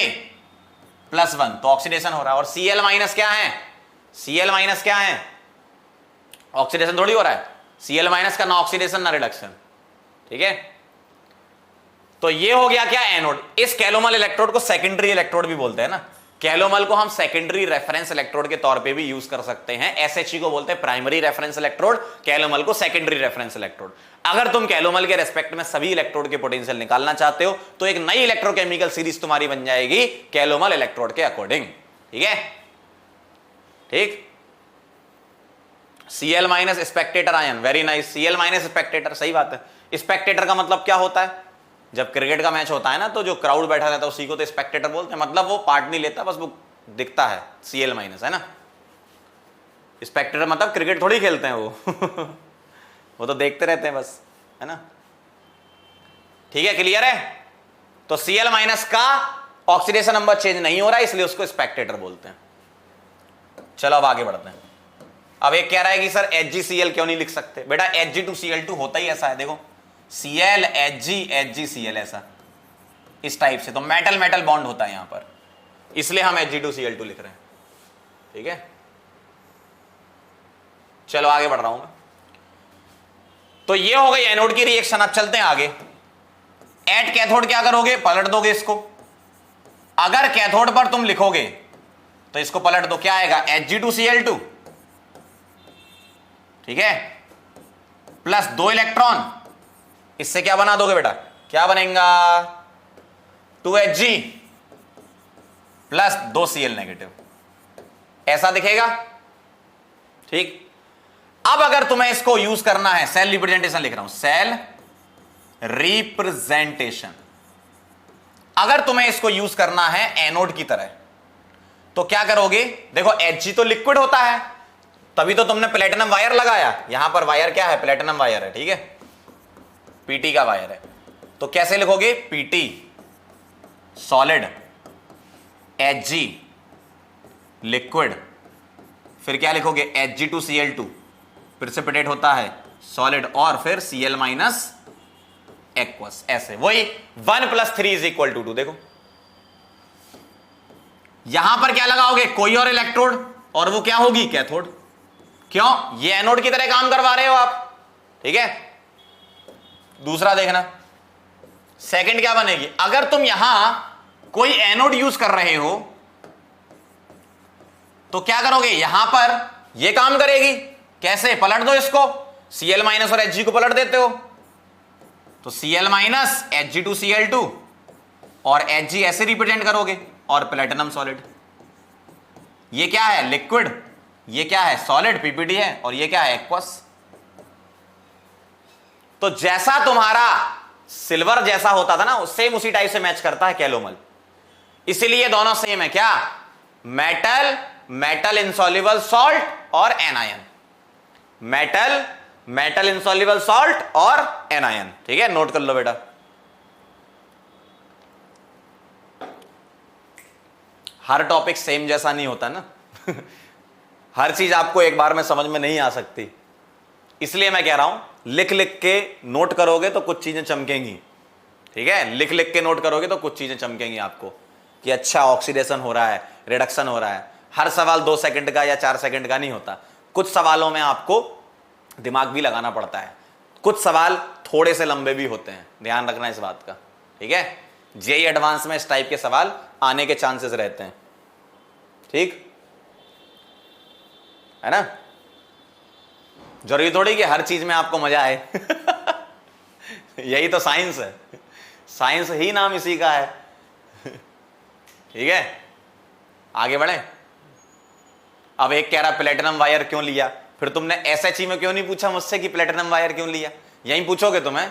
+1, तो ऑक्सीडेशन हो रहा है। और Cl माइनस क्या है, Cl माइनस क्या है, ऑक्सीडेशन थोड़ी हो रहा है, Cl माइनस का ना ऑक्सीडेशन ना रिडक्शन, ठीक है। तो ये हो गया क्या, एनोड। इस कैलोमल इलेक्ट्रोड को सेकेंडरी इलेक्ट्रोड भी बोलते हैं ना, कैलोमल को हम सेकेंडरी रेफरेंस इलेक्ट्रोड के तौर पे भी यूज कर सकते हैं। एसएचई को बोलते हैं प्राइमरी रेफरेंस इलेक्ट्रोड, कैलोमल को सेकेंडरी रेफरेंस इलेक्ट्रोड। अगर तुम कैलोमल के रेस्पेक्ट में सभी इलेक्ट्रोड के पोटेंशियल निकालना चाहते हो तो एक नई इलेक्ट्रोकेमिकल सीरीज तुम्हारी बन जाएगी कैलोमल इलेक्ट्रोड के अकॉर्डिंग। ठीक है, ठीक। Cl minus Spectator ion, very nice. Cl minus Spectator, सही बात है। स्पेक्टेटर का मतलब क्या होता है? जब क्रिकेट का मैच होता है ना तो जो क्राउड बैठा रहता है उसी को तो स्पेक्टेटर बोलते हैं, मतलब वो पार्ट नहीं लेता, बस वो दिखता है। Cl माइनस है ना, स्पेक्टेटर मतलब क्रिकेट थोड़ी खेलते हैं वो वो तो देखते रहते हैं बस, है ना। ठीक है, क्लियर है। तो Cl माइनस का ऑक्सीडेशन नंबर चेंज नहीं हो रहा है इसलिए उसको स्पेक्टेटर बोलते हैं। चलो अब आगे बढ़ते हैं। अब एक कह रहा है कि सर HgCl क्यों नहीं लिख सकते? बेटा Hg2Cl2 होता ही ऐसा है, देखो Cl Hg HgCl, ऐसा इस टाइप से, तो मेटल मेटल बॉन्ड होता है यहां पर, इसलिए हम Hg2Cl2 लिख रहे हैं। ठीक है, चलो आगे बढ़ रहा हूं मैं। तो ये हो गई एनोड की रिएक्शन। अब चलते हैं आगे। एट कैथोड क्या करोगे? पलट दोगे इसको। अगर कैथोड पर तुम लिखोगे तो इसको पलट दो, क्या आएगा? Hg2Cl2, ठीक है, प्लस 2 इलेक्ट्रॉन, इससे क्या बना दोगे बेटा? क्या बनेगा? 2Hg प्लस 2Cl नेगेटिव, ऐसा दिखेगा। ठीक। अब अगर तुम्हें इसको यूज करना है, सेल रिप्रेजेंटेशन लिख रहा हूं, सेल रिप्रेजेंटेशन, अगर तुम्हें इसको यूज करना है एनोड की तरह तो क्या करोगे? देखो Hg तो लिक्विड होता है, तभी तो तुमने प्लेटिनम वायर लगाया। यहां पर वायर क्या है? प्लेटिनम वायर है, ठीक है, पीटी का वायर है। तो कैसे लिखोगे? पीटी सॉलिड, Hg लिक्विड, फिर क्या लिखोगे? Hg2Cl2 प्रिसिपिटेट होता है सॉलिड, और फिर Cl माइनस एक्वस, ऐसे। वही 1 + 3 = 2। देखो यहां पर क्या लगाओगे? कोई और इलेक्ट्रोड, और वो क्या होगी? कैथोड। क्यों? ये एनोड की तरह काम करवा रहे हो आप, ठीक है। दूसरा देखना, सेकंड क्या बनेगी? अगर तुम यहां कोई एनोड यूज कर रहे हो तो क्या करोगे? यहां पर ये काम करेगी। कैसे? पलट दो इसको, Cl माइनस और Hg को पलट देते हो तो Cl माइनस Hg2Cl2 और Hg ऐसे रिप्रेजेंट करोगे, और प्लेटिनम सॉलिड। ये क्या है? लिक्विड। ये क्या है? सॉलिड, पीपीटी है, और ये क्या है? एक्वस। तो जैसा तुम्हारा सिल्वर जैसा होता था ना, सेम उसी टाइप से मैच करता है कैलोमल, इसीलिए दोनों सेम है। क्या? मेटल मेटल इनसॉल्युबल सॉल्ट और anion, metal metal insoluble salt और एनायन। ठीक है, नोट कर लो बेटा। हर टॉपिक सेम जैसा नहीं होता ना हर चीज आपको एक बार में समझ में नहीं आ सकती, इसलिए मैं कह रहा हूं लिख लिख के नोट करोगे तो कुछ चीजें चमकेंगी। ठीक है, लिख लिख के नोट करोगे तो कुछ चीजें चमकेंगी आपको कि अच्छा ऑक्सीडेशन हो रहा है, रिडक्शन हो रहा है। हर सवाल 2 सेकंड का या 4 सेकंड का नहीं होता, कुछ सवालों में आपको दिमाग भी लगाना पड़ता है, कुछ सवाल थोड़े से लंबे भी होते हैं, ध्यान रखना इस बात का। ठीक है, जेईई एडवांस में इस टाइप के सवाल आने के चांसेस रहते हैं, ठीक है ना। जरूरी थोड़ी कि हर चीज में आपको मजा आए यही तो साइंस है, साइंस ही नाम इसी का है। ठीक है, आगे बढ़े। अब एक कह रहा प्लेटिनम वायर क्यों लिया, फिर तुमने एसएचई में क्यों नहीं पूछा मुझसे कि प्लेटिनम वायर क्यों लिया? यहीं पूछोगे तुम्हें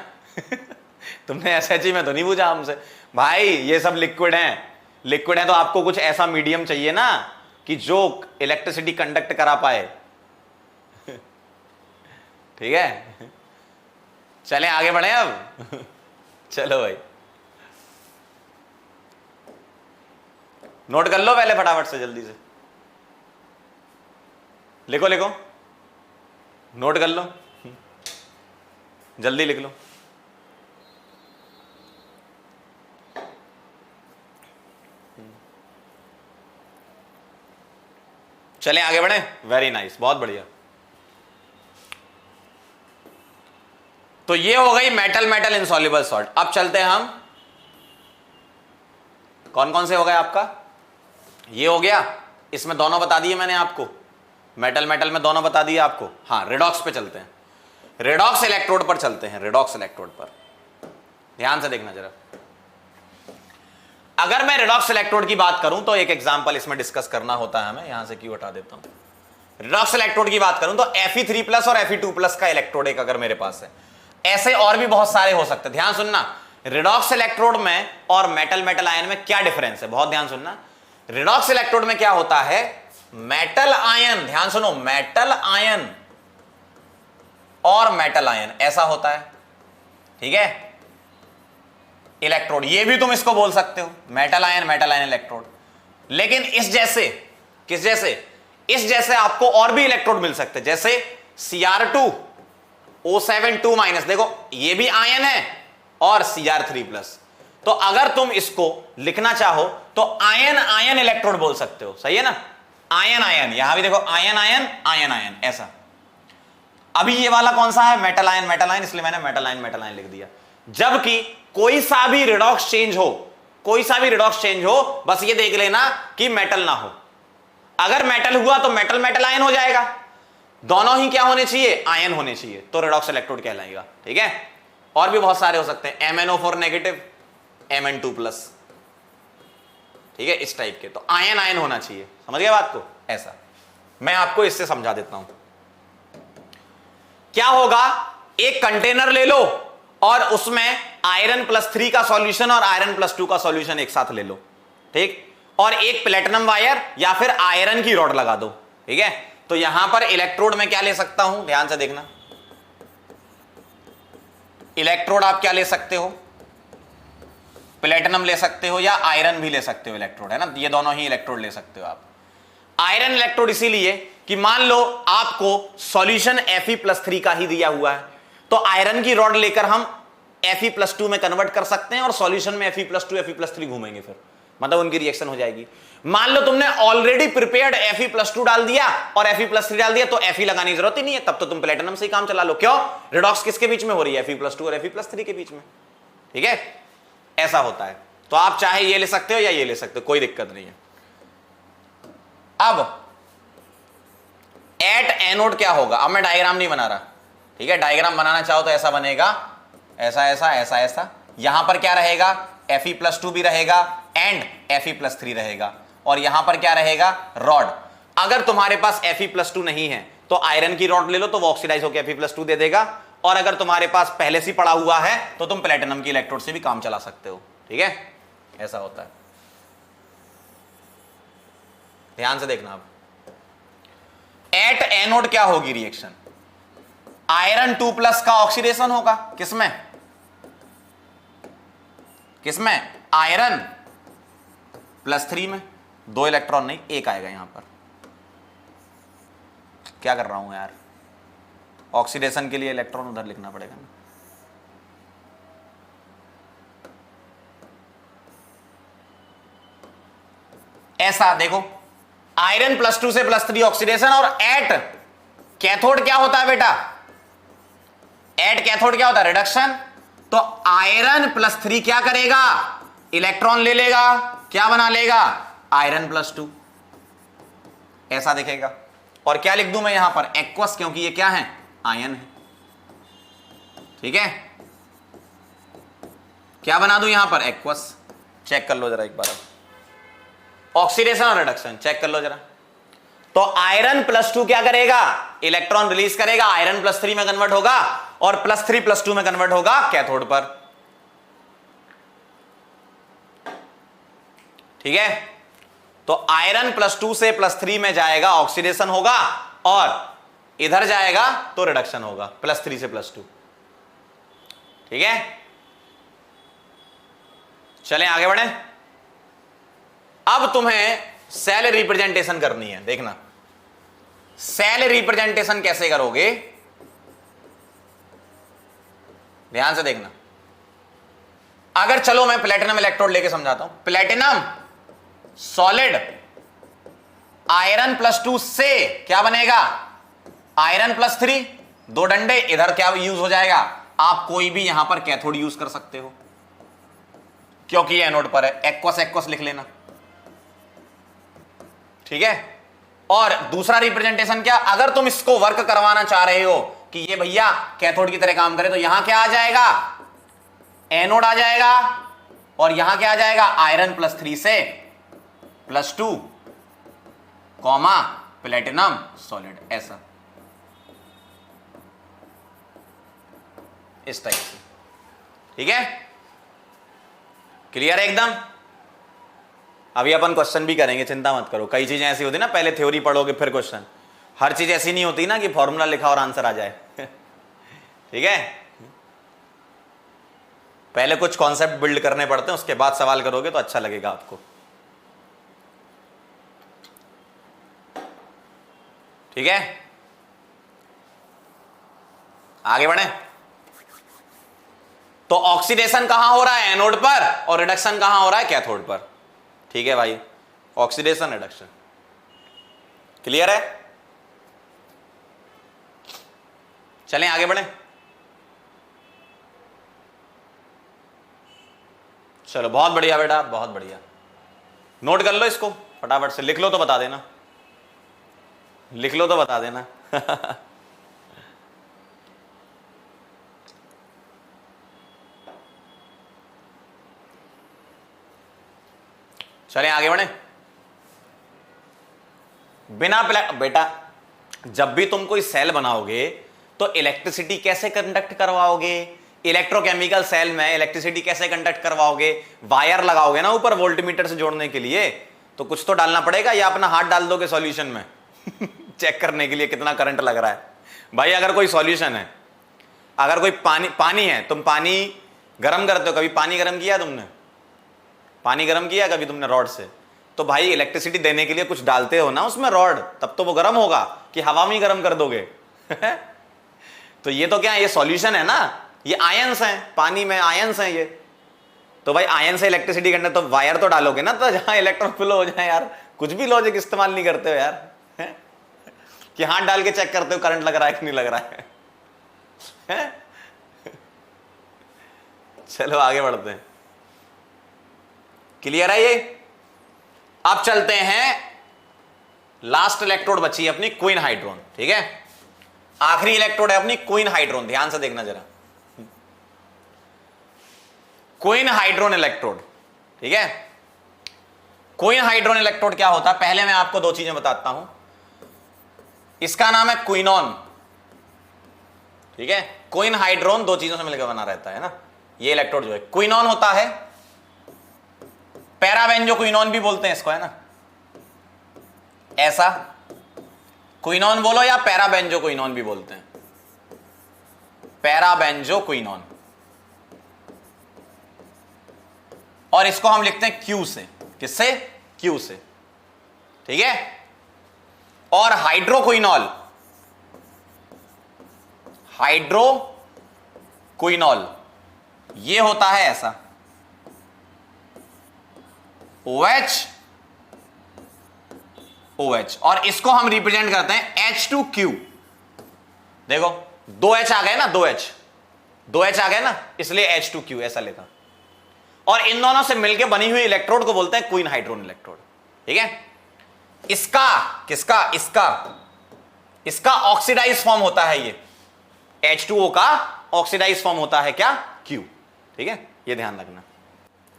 तुमने एसएचई में तो नहीं पूछा हमसे। भाई ये सब लिक्विड हैं, लिक्विड है तो आपको कुछ ऐसा मीडियम चाहिए ना कि जो इलेक्ट्रिसिटी कंडक्ट करा पाए। ठीक है, चलें आगे बढ़े अब चलो भाई, नोट कर लो पहले फटाफट से, जल्दी से लिखो लिखो, नोट कर लो, जल्दी लिख लो। चलें आगे बढ़े, वेरी नाइस, बहुत बढ़िया। तो ये हो गई मेटल मेटल इनसॉल्युबल सॉल्ट। अब चलते हैं हम, कौन कौन से हो गए आपका? ये हो गया, इसमें दोनों बता दिए मैंने आपको, मेटल मेटल में दोनों बता दिए आपको। हाँ, रेडॉक्स पे चलते हैं, रेडॉक्स इलेक्ट्रोड पर चलते हैं, रेडॉक्स इलेक्ट्रोड पर ध्यान से देखना जरा। अगर मैं रेडॉक्स इलेक्ट्रोड की बात करूं तो एक एग्जांपल इसमें डिस्कस करना होता है हमें, यहां से क्यों हटा देता हूं। रेडॉक्स इलेक्ट्रोड की बात करूं तो Fe3+ और Fe2+ का इलेक्ट्रोड एक अगर मेरे पास है, ऐसे और भी बहुत सारे हो सकते हैं। ध्यान सुनना, रेडॉक्स इलेक्ट्रोड में और मेटल मेटल आयन में क्या डिफरेंस है, बहुत ध्यान सुनना। रेडॉक्स इलेक्ट्रोड में क्या होता है, मेटल आयन, ध्यान सुनो, मेटल आयन और मेटल आयन ऐसा होता है, ठीक है। इलेक्ट्रोड, ये भी तुम इसको बोल सकते हो, मेटल आयन इलेक्ट्रोड। लेकिन इस जैसे, किस जैसे, इस जैसे आपको और भी इलेक्ट्रोड मिल सकते हैं, जैसे Cr2O7 देखो ये भी आयन है और Cr3+। तो अगर तुम इसको लिखना चाहो तो आयन आयन इलेक्ट्रोड बोल सकते हो, सही है ना, आयन आयन। यहां भी देखो आयन आयन आयन आयन ऐसा। अभी ये वाला कौन सा है, मेटल आयन, इसलिए मैंने मेटल आयन लिख दिया। जबकि कोई सा भी रिडॉक्स चेंज हो, कोई सा भी रिडॉक्स चेंज हो, बस ये देख लेना कि मेटल ना हो। अगर मेटल हुआ तो मेटल मेटल आयन हो जाएगा, दोनों ही क्या होने चाहिए, आयन होने चाहिए, तो रिडॉक्स इलेक्ट्रोड कहलाएगा, ठीक है। और भी बहुत सारे हो सकते हैं, MnO4-, Mn2+, ठीक है, इस टाइप के। तो आयन आयन होना चाहिए, समझ गए बात को, ऐसा। मैं आपको इससे समझा देता हूं। क्या होगा, एक कंटेनर ले लो और उसमें Iron+3 का सॉल्यूशन और Iron+2 का सॉल्यूशन एक साथ ले लो, ठीक, और एक प्लेटिनम वायर या फिर आयरन की रॉड लगा दो, ठीक है। तो यहां पर इलेक्ट्रोड में क्या ले सकता हूं, ध्यान से देखना, इलेक्ट्रोड आप क्या ले सकते हो, प्लेटिनम ले सकते हो या आयरन भी ले सकते हो इलेक्ट्रोड, है ना, ये दोनों ही इलेक्ट्रोड ले सकते हो आप। आयरन इलेक्ट्रोड इसीलिए कि मान लो आपको सॉल्यूशन Fe+3 का ही दिया हुआ है, तो आयरन की रॉड लेकर हम Fe+2 में कन्वर्ट कर सकते हैं और सॉल्यूशन में Fe+2 Fe+3 घूमेंगे, फिर मतलब उनकी रिएक्शन हो जाएगी। मान लो तुमने ऑलरेडी प्रिपेयर्ड Fe+2 डाल दिया और Fe+3 डाल दिया, तो Fe लगाने की जरूरत ही नहीं है, तब तो तुम प्लेटिनम से ही काम चला लो। क्यों, रिडॉक्स किसके बीच में हो रही है, Fe+2 और Fe+3 के बीच में, ठीक है, ऐसा होता है। तो आप चाहे ये ले सकते हो या ये ले सकते हो, कोई दिक्कत नहीं है। अब एट एनोड क्या होगा, अब मैं डायग्राम नहीं बना रहा, ठीक है, डायग्राम बनाना चाहो तो ऐसा बनेगा, ऐसा ऐसा ऐसा ऐसा। यहां पर क्या रहेगा, Fe+2 भी रहेगा एंड Fe+3 रहेगा, और यहां पर क्या रहेगा, रॉड। अगर तुम्हारे पास Fe+2 नहीं है तो आयरन की रॉड ले लो, तो वो ऑक्सीडाइज होकर Fe+2 दे देगा, और अगर तुम्हारे पास पहले से पड़ा हुआ है तो तुम प्लेटिनम की इलेक्ट्रोड से भी काम चला सकते हो, ठीक है, ऐसा होता है। ध्यान से देखना, अब एट एनोड क्या होगी रिएक्शन, Iron2+ का ऑक्सीडेशन होगा, किसमें, किसमें, Iron+3 में, 2 इलेक्ट्रॉन नहीं, एक आएगा यहां पर। क्या कर रहा हूं यार, ऑक्सीडेशन के लिए इलेक्ट्रॉन उधर लिखना पड़ेगा ना। ऐसा देखो, Iron+2 से +3 ऑक्सीडेशन, और एट कैथोड क्या होता है बेटा, एट कैथोड क्या होता है, रिडक्शन। तो Iron+3 क्या करेगा, इलेक्ट्रॉन ले लेगा, क्या बना लेगा, Iron+2, ऐसा दिखेगा। और क्या लिख दूं मैं यहां पर, एक्वस, क्योंकि ये क्या है, आयन है, ठीक है। क्या बना दूं यहां पर, एक्वस। चेक कर लो जरा एक बार, ऑक्सीडेशन और रिडक्शन चेक कर लो जरा। तो Iron+2 क्या करेगा, इलेक्ट्रॉन रिलीज करेगा, Iron+3 में कन्वर्ट होगा, और +3+2 में कन्वर्ट होगा कैथोड पर, ठीक है। तो Iron+2 से +3 में जाएगा, ऑक्सीडेशन होगा, और इधर जाएगा तो रिडक्शन होगा, +3 से +2, ठीक है। चलें आगे बढ़े। अब तुम्हें सेल रिप्रेजेंटेशन करनी है, देखना सेल रिप्रेजेंटेशन कैसे करोगे, ध्यान से देखना। अगर चलो मैं प्लेटिनम इलेक्ट्रोड लेके समझाता हूं, प्लेटिनम सॉलिड Iron+2 से क्या बनेगा, Iron+3, 2 डंडे, इधर क्या यूज हो जाएगा, आप कोई भी यहां पर कैथोड यूज कर सकते हो, क्योंकि ये एनोड पर है, एक्वस एक्वस लिख लेना, ठीक है। और दूसरा रिप्रेजेंटेशन क्या, अगर तुम इसको वर्क करवाना चाह रहे हो कि ये भैया कैथोड की तरह काम करे, तो यहां क्या आ जाएगा, एनोड आ जाएगा, और यहां क्या आ जाएगा, आयरन +3 से +2 कॉमा प्लेटिनम सॉलिड, ऐसा इस टाइप से। ठीक है, क्लियर है एकदम। अभी अपन क्वेश्चन भी करेंगे, चिंता मत करो। कई चीजें ऐसी होती ना, पहले थ्योरी पढ़ोगे फिर क्वेश्चन। हर चीज ऐसी नहीं होती ना कि फॉर्मूला लिखा और आंसर आ जाए। ठीक है, पहले कुछ कॉन्सेप्ट बिल्ड करने पड़ते हैं, उसके बाद सवाल करोगे तो अच्छा लगेगा आपको। ठीक है, आगे बढ़े। तो ऑक्सीडेशन कहां हो रहा है, एनोड पर, और रिडक्शन कहां हो रहा है, कैथोड पर। ठीक है भाई, ऑक्सीडेशन रिडक्शन क्लियर है। चलें आगे बढ़े। चलो बहुत बढ़िया बेटा, बहुत बढ़िया। नोट कर लो इसको फटाफट से, लिख लो तो बता देना, लिख लो तो बता देना। चलें आगे बढ़े। बिना बेटा, जब भी तुम कोई सेल बनाओगे तो इलेक्ट्रिसिटी कैसे कंडक्ट करवाओगे, इलेक्ट्रोकेमिकल सेल में इलेक्ट्रिसिटी कैसे कंडक्ट करवाओगे, वायर लगाओगे ना ऊपर वोल्टमीटर से जोड़ने के लिए, तो कुछ तो डालना पड़ेगा, या अपना हाथ डाल दोगे सॉल्यूशन में चेक करने के लिए कितना करंट लग रहा है। भाई अगर कोई सॉल्यूशन है, अगर कोई पानी है, तुम पानी गर्म करते हो, कभी पानी गर्म किया तुमने, पानी गर्म किया कभी तुमने रॉड से, तो भाई इलेक्ट्रिसिटी देने के लिए कुछ डालते हो ना उसमें रॉड, तब तो वो गर्म होगा, कि हवा में ही गर्म कर दोगे। तो ये तो क्या, ये सॉल्यूशन है ना, ये आयंस हैं, पानी में आयंस हैं ये। तो भाई आयन से इलेक्ट्रिसिटी करना, तो वायर तो डालोगे ना, तो जहां इलेक्ट्रॉन फ्लो हो जाए। यार कुछ भी लॉजिक इस्तेमाल नहीं करते हो यार, कि हाथ डाल के चेक करते हो करंट लग रहा है कि नहीं लग रहा है। चलो आगे बढ़ते हैं, क्लियर है ये। अब चलते हैं, लास्ट इलेक्ट्रोड बची है अपनी क्वीन हाइड्रोन। ठीक है, आखिरी इलेक्ट्रोड है अपनी क्वीन हाइड्रोन, ध्यान से देखना जरा, क्वीन हाइड्रोन इलेक्ट्रोड। ठीक है, क्वीन हाइड्रोन इलेक्ट्रोड क्या होता है, पहले मैं आपको दो चीजें बताता हूं। इसका नाम है क्विनोन। ठीक है, क्वीन हाइड्रोन दो चीजों से मिलकर बना रहता है ना, ये इलेक्ट्रोड जो है क्विनोन होता है, पैराबेंजो क्विनोन भी बोलते हैं इसको, है ना, ऐसा क्विनोन बोलो या पैराबेंजो क्विनोन भी बोलते हैं, पैराबेंजो क्विनोन। और इसको हम लिखते हैं क्यू से, किससे, क्यू से। ठीक है, और हाइड्रोक्विनॉल, हाइड्रोक्विनॉल ये होता है ऐसा, OH OH, और इसको हम रिप्रेजेंट करते हैं H2Q। देखो 2H आ गए ना, 2H आ गए ना, इसलिए H2Q ऐसा लिखा। और इन दोनों से मिलकर बनी हुई इलेक्ट्रोड को बोलते हैं क्वीन हाइड्रोन इलेक्ट्रोड। ठीक है, इसका किसका, इसका ऑक्सीडाइज फॉर्म होता है, ये H2O का ऑक्सीडाइज फॉर्म होता है क्या, Q। ठीक है, ये ध्यान रखना,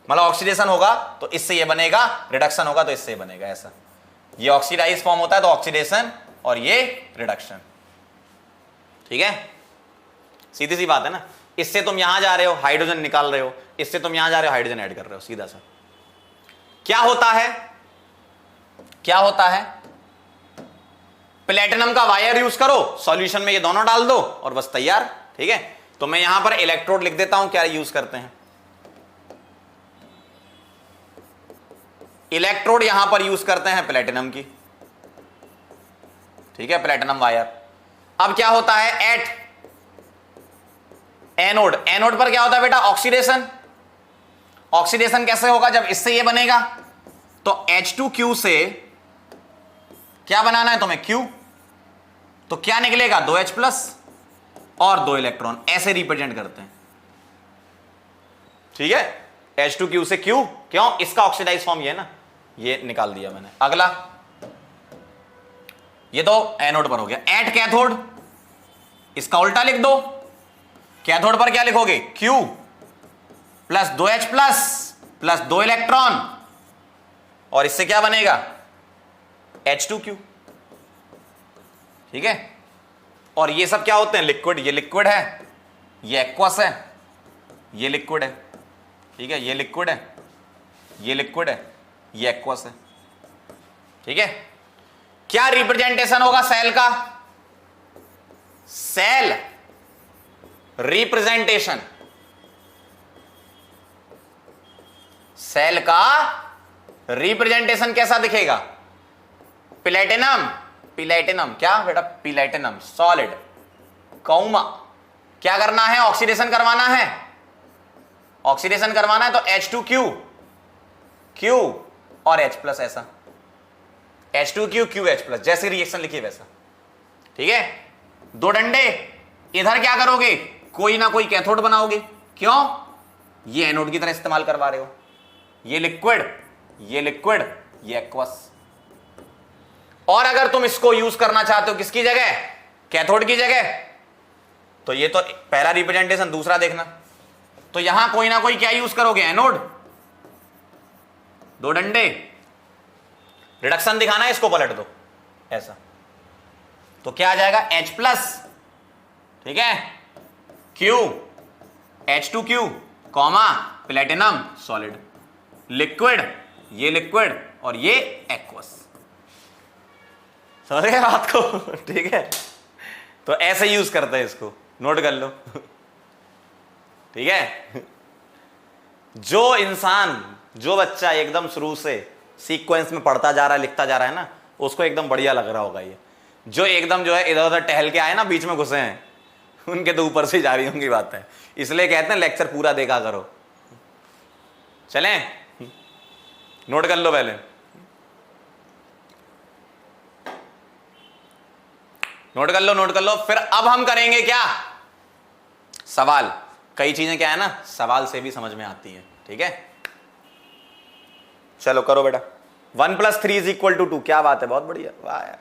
मतलब ऑक्सीडेशन होगा तो इससे ये बनेगा, रिडक्शन होगा तो इससे ये बनेगा, ऐसा। ये ऑक्सीडाइज फॉर्म होता है तो ऑक्सीडेशन, और ये रिडक्शन। ठीक है, सीधी सी बात है ना। इससे तुम यहां जा रहे हो हाइड्रोजन निकाल रहे हो, इससे तुम यहां जा रहे हो हाइड्रोजन ऐड कर रहे हो, सीधा सा। क्या होता है, क्या होता है, प्लेटिनम का वायर यूज करो, सॉल्यूशन में ये दोनों डाल दो और बस तैयार। ठीक है, तो मैं यहां पर इलेक्ट्रोड लिख देता हूं, क्या यूज करते हैं, इलेक्ट्रोड यहां पर यूज करते हैं प्लेटिनम की। ठीक है, प्लेटिनम वायर। अब क्या होता है, एट एनोड, एनोड पर क्या होता है बेटा, ऑक्सीडेशन। ऑक्सीडेशन कैसे होगा, जब इससे ये बनेगा तो H2Q से क्या बनाना है तुम्हें, Q, तो क्या निकलेगा, 2H+ और 2 इलेक्ट्रॉन, ऐसे रिप्रेजेंट करते हैं। ठीक है, H2Q से Q, क्यों, इसका ऑक्सीडाइज फॉर्म ये है ना, ये निकाल दिया मैंने। अगला ये तो एनोड पर हो गया। एट कैथोड, इसका उल्टा लिख दो। कैथोड पर क्या लिखोगे? Q plus 2H plus 2 electron, और इससे क्या बनेगा? H2Q। ठीक है, और ये सब क्या होते हैं? लिक्विड। ये लिक्विड है, ये एक्वस है, ये लिक्विड है। ठीक है, ये लिक्विड है, ये लिक्विड है, ये एक्वस है। ठीक है, क्या रिप्रेजेंटेशन होगा सेल का? सेल रिप्रेजेंटेशन, सेल का रिप्रेजेंटेशन कैसा दिखेगा? प्लेटिनम, प्लेटिनम क्या बेटा? Platinum solid, comma. क्या करना है? ऑक्सीडेशन करवाना है। ऑक्सीडेशन करवाना है तो H2Q, Q और H प्लस, ऐसा H2Q QH प्लस, जैसे रिएक्शन लिखिए वैसा। ठीक है, दो डंडे, इधर क्या करोगे? कोई ना कोई कैथोड बनाओगे। क्यों? ये एनोड की तरह इस्तेमाल करवा रहे हो। ये लिक्विड, ये लिक्विड, ये एक्वस। और अगर तुम इसको यूज करना चाहते हो किसकी जगह? कैथोड की जगह, तो ये तो पहला रिप्रेजेंटेशन। दूसरा देखना, तो यहां कोई ना कोई क्या यूज करोगे? एनोड, दो डंडे, रिडक्शन दिखाना है, इसको पलट दो ऐसा, तो क्या आ जाएगा? H प्लस, ठीक है, Q, H2Q, comma, platinum solid, liquid, ये लिक्विड और ये एक्वस। समझ गए बात को? ठीक है, तो ऐसे यूज करते हैं इसको, नोट कर लो। ठीक है, जो इंसान, जो बच्चा एकदम शुरू से सीक्वेंस में पढ़ता जा रहा है, लिखता जा रहा है ना, उसको एकदम बढ़िया लग रहा होगा। ये जो एकदम जो है इधर उधर टहल के आए ना, बीच में घुसे हैं, उनके तो ऊपर से जा रही होंगी बात है। इसलिए कहते हैं लेक्चर पूरा देखा करो। चलें, नोट कर लो पहले। नोट कर लो, नोट कर लो। फिर अब हम करेंगे क्या? सवाल। कई चीजें क्या है ना, सवाल से भी समझ में आती है। ठीक है, चलो करो बेटा। 1 + 3 = 2। क्या बात है, बहुत बढ़िया, वाह यार।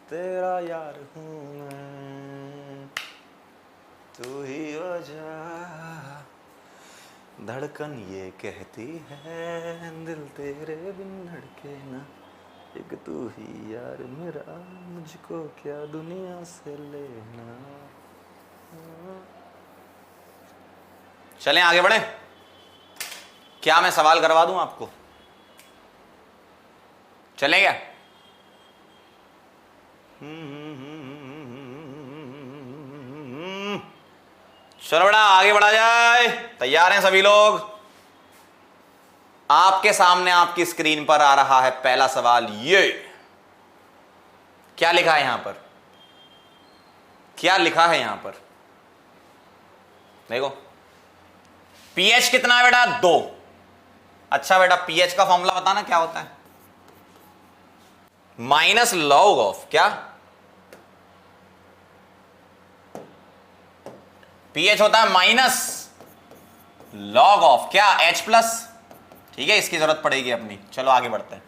तेरा यार हूं मैं, तू ही वजह, धड़कन ये कहती है, दिल तेरे बिन धड़के ना, एक तू ही यार मेरा, मुझको क्या दुनिया से लेना। चलें आगे बढ़े। क्या मैं सवाल करवा दूं आपको? चलें क्या? चलो बड़ा आगे बढ़ा जाए। तैयार हैं सभी लोग? आपके सामने आपकी स्क्रीन पर आ रहा है पहला सवाल। ये क्या लिखा है यहां पर? क्या लिखा है यहां पर? देखो, पीएच कितना है बेटा? 2। अच्छा बेटा, पीएच का फॉर्मूला बताना क्या होता है? माइनस लॉग ऑफ क्या? पीएच होता है माइनस लॉग ऑफ क्या? H plus. ठीक है, इसकी जरूरत पड़ेगी अपनी। चलो आगे बढ़ते हैं।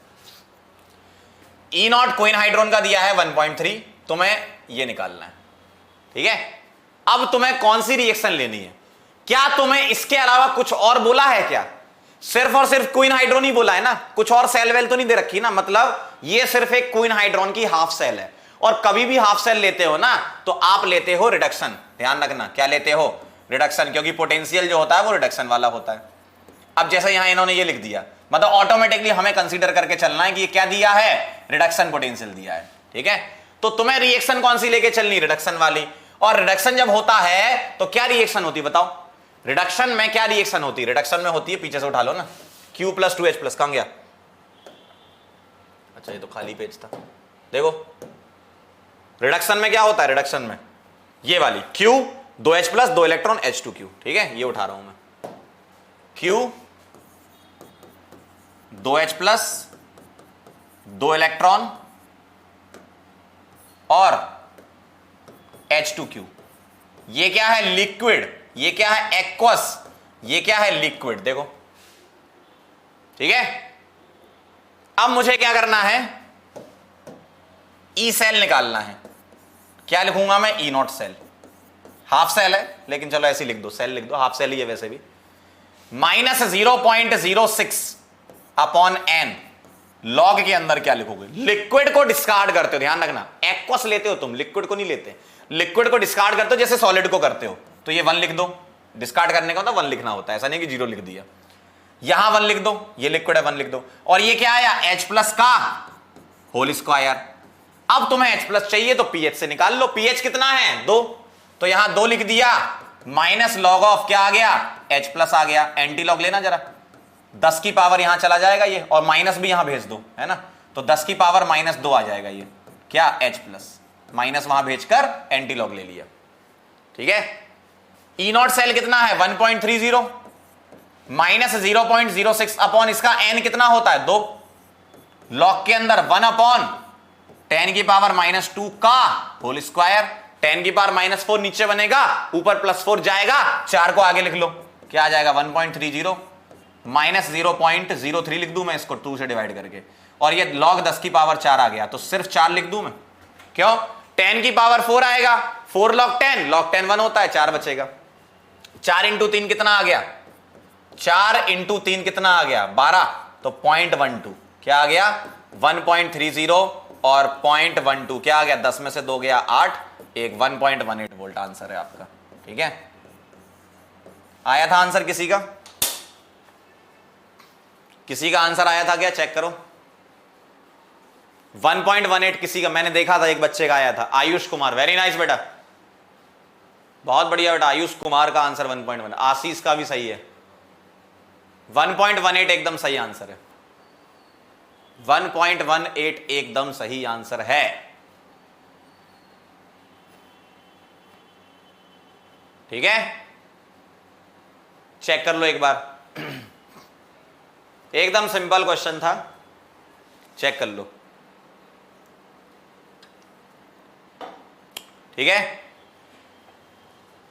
E0 क्वीन हाइड्रोन का दिया है 1.3, तुम्हें ये निकालना है। ठीक है, अब तुम्हें कौन सी रिएक्शन लेनी है? क्या तुम्हें इसके अलावा कुछ और बोला है क्या? सिर्फ और सिर्फ क्वीन हाइड्रोन ही बोला है ना, कुछ और सेल वेल तो नहीं दे रखी ना। मतलब ये सिर्फ एक क्वीन हाइड्रोन की हाफ सेल है, और कभी भी हाफ सेल लेते हो ना तो आप लेते हो रिडक्शन। ध्यान रखना, क्या लेते हो? रिडक्शन, क्योंकि पोटेंशियल जो होता है वो रिडक्शन वाला होता है। अब जैसे यहां इन्होंने ये लिख दिया, मतलब ऑटोमेटिकली हमें कंसीडर करके चलना है कि ये क्या दिया है? रिडक्शन पोटेंशियल दिया है। ठीक है, तो तुम्हें रिएक्शन कौन सी लेके चलनी? रिडक्शन वाली। और रिडक्शन जब होता है तो क्या रिएक्शन होती है बताओ? रिडक्शन में क्या रिएक्शन होती है? रिडक्शन में होती है, पीछे से उठा लो ना, Q + 2H प्लस। कहां गया? अच्छा ये तो खाली पेज था। देखो रिडक्शन में क्या होता है? रिडक्शन में ये वाली Q 2H plus 2 electron H2Q। ठीक है, ये उठा रहा हूं मैं, Q 2H प्लस 2 इलेक्ट्रॉन और H2Q। ये क्या है? लिक्विड। ये क्या है? एक्वस। ये क्या है? लिक्विड। देखो, ठीक है, अब मुझे क्या करना है, ई सेल निकालना है। क्या लिखूंगा मैं, ई नॉट सेल। हाफ सेल है लेकिन चलो ऐसे लिख दो, सेल लिख दो, हाफ सेल ही है वैसे भी। Minus 0.06 upon N. लॉग के अंदर क्या लिखोगे, लिक्विड को डिस्कार्ड करते हो, ध्यान रखना, एक्वस लेते हो तुम, लिक्विड को नहीं लेते। लिक्विड को डिस्कार्ड करते हो जैसे सॉलिड को करते हो, तो ये 1 लिख दो। डिस्कार्ड करने का मतलब 1 लिखना होता है, ऐसा नहीं कि 0 लिख दिया। यहां 1 लिख दो, ये लिक्विड है 1 लिख दो। और ये क्या आया, H प्लस का होल स्क्वायर। अब तुम्हें H प्लस चाहिए तो pH से निकाल लो। pH कितना है, 2, तो यहां 2 लिख दिया। माइनस लॉग ऑफ क्या आ गया, H प्लस आ गया। एंटी लॉग लेना जरा, 10 की पावर यहां चला जाएगा ये, और माइनस भी यहां भेज दो, है ना, तो 10 की पावर -2 आ जाएगा ये क्या, H प्लस। माइनस वहां भेजकर एंटी लॉग ले लिया, ठीक है। ई नॉट सेल कितना है, 1.30, माइनस 0.06 अपॉन इसका एन कितना होता है, 2। लॉग के अंदर 1 अपॉन 10 की पावर -2 का होल स्क्वायर। 10 की पावर -4 नीचे बनेगा, ऊपर +4 जाएगा, 4 को आगे लिख लो, क्या आ जाएगा 1.30 माइनस 0.03 लिख दूं मैं इसको 2 से डिवाइड करके, और ये लॉग 10 की पावर 4 आ गया, तो सिर्फ 4 लिख दूं मैं, क्यों, 10 की पावर 4 आएगा, 4 log 10, log 10 1 होता है, 4 बचेगा। 4 इंटू 3 कितना आ गया, 4 इंटू 3 कितना आ गया, 12, तो 0.12 क्या आ गया, 1.30 और 0.12 क्या आ गया, 10 में से 2 गया 8, एक 1.18 वोल्ट आंसर है आपका, ठीक है। आया था आंसर किसी का, किसी का आंसर आया था क्या, चेक करो। 1.18 किसी का, मैंने देखा था एक बच्चे का आया था, आयुष कुमार, वेरी नाइस बेटा, बहुत बढ़िया बेटा, आयुष कुमार का आंसर 1.1। आशीष का भी सही है, 1.18 एकदम सही आंसर है, 1.18 एकदम सही आंसर है। ठीक है, चेक कर लो एक बार, एकदम सिंपल क्वेश्चन था, चेक कर लो, ठीक है।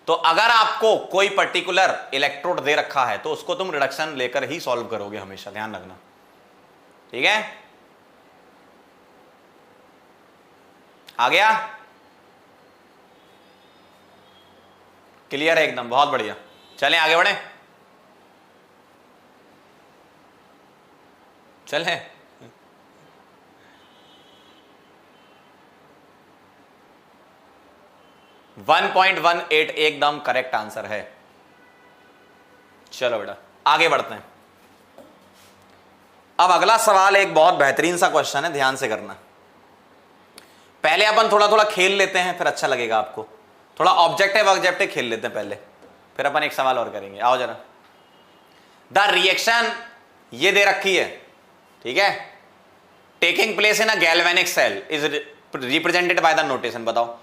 तो अगर आपको कोई पर्टिकुलर इलेक्ट्रोड दे रखा है तो उसको तुम रिडक्शन लेकर ही सॉल्व करोगे हमेशा, ध्यान रखना, ठीक है। आ गया, क्लियर है एकदम, बहुत बढ़िया। चलें आगे बढ़े, चलें। वन 1.18 एकदम करेक्ट आंसर है। चलो बेटा आगे बढ़ते हैं। अब अगला सवाल एक बहुत बेहतरीन सा क्वेश्चन है, ध्यान से करना। पहले अपन थोड़ा थोड़ा खेल लेते हैं, फिर अच्छा लगेगा आपको। थोड़ा ऑब्जेक्टिव खेल लेते हैं पहले, फिर अपन एक सवाल और करेंगे। आओ जरा, द रिएक्शन ये दे रखी है, ठीक है, taking place in a galvanic cell is represented by the notation. बताओ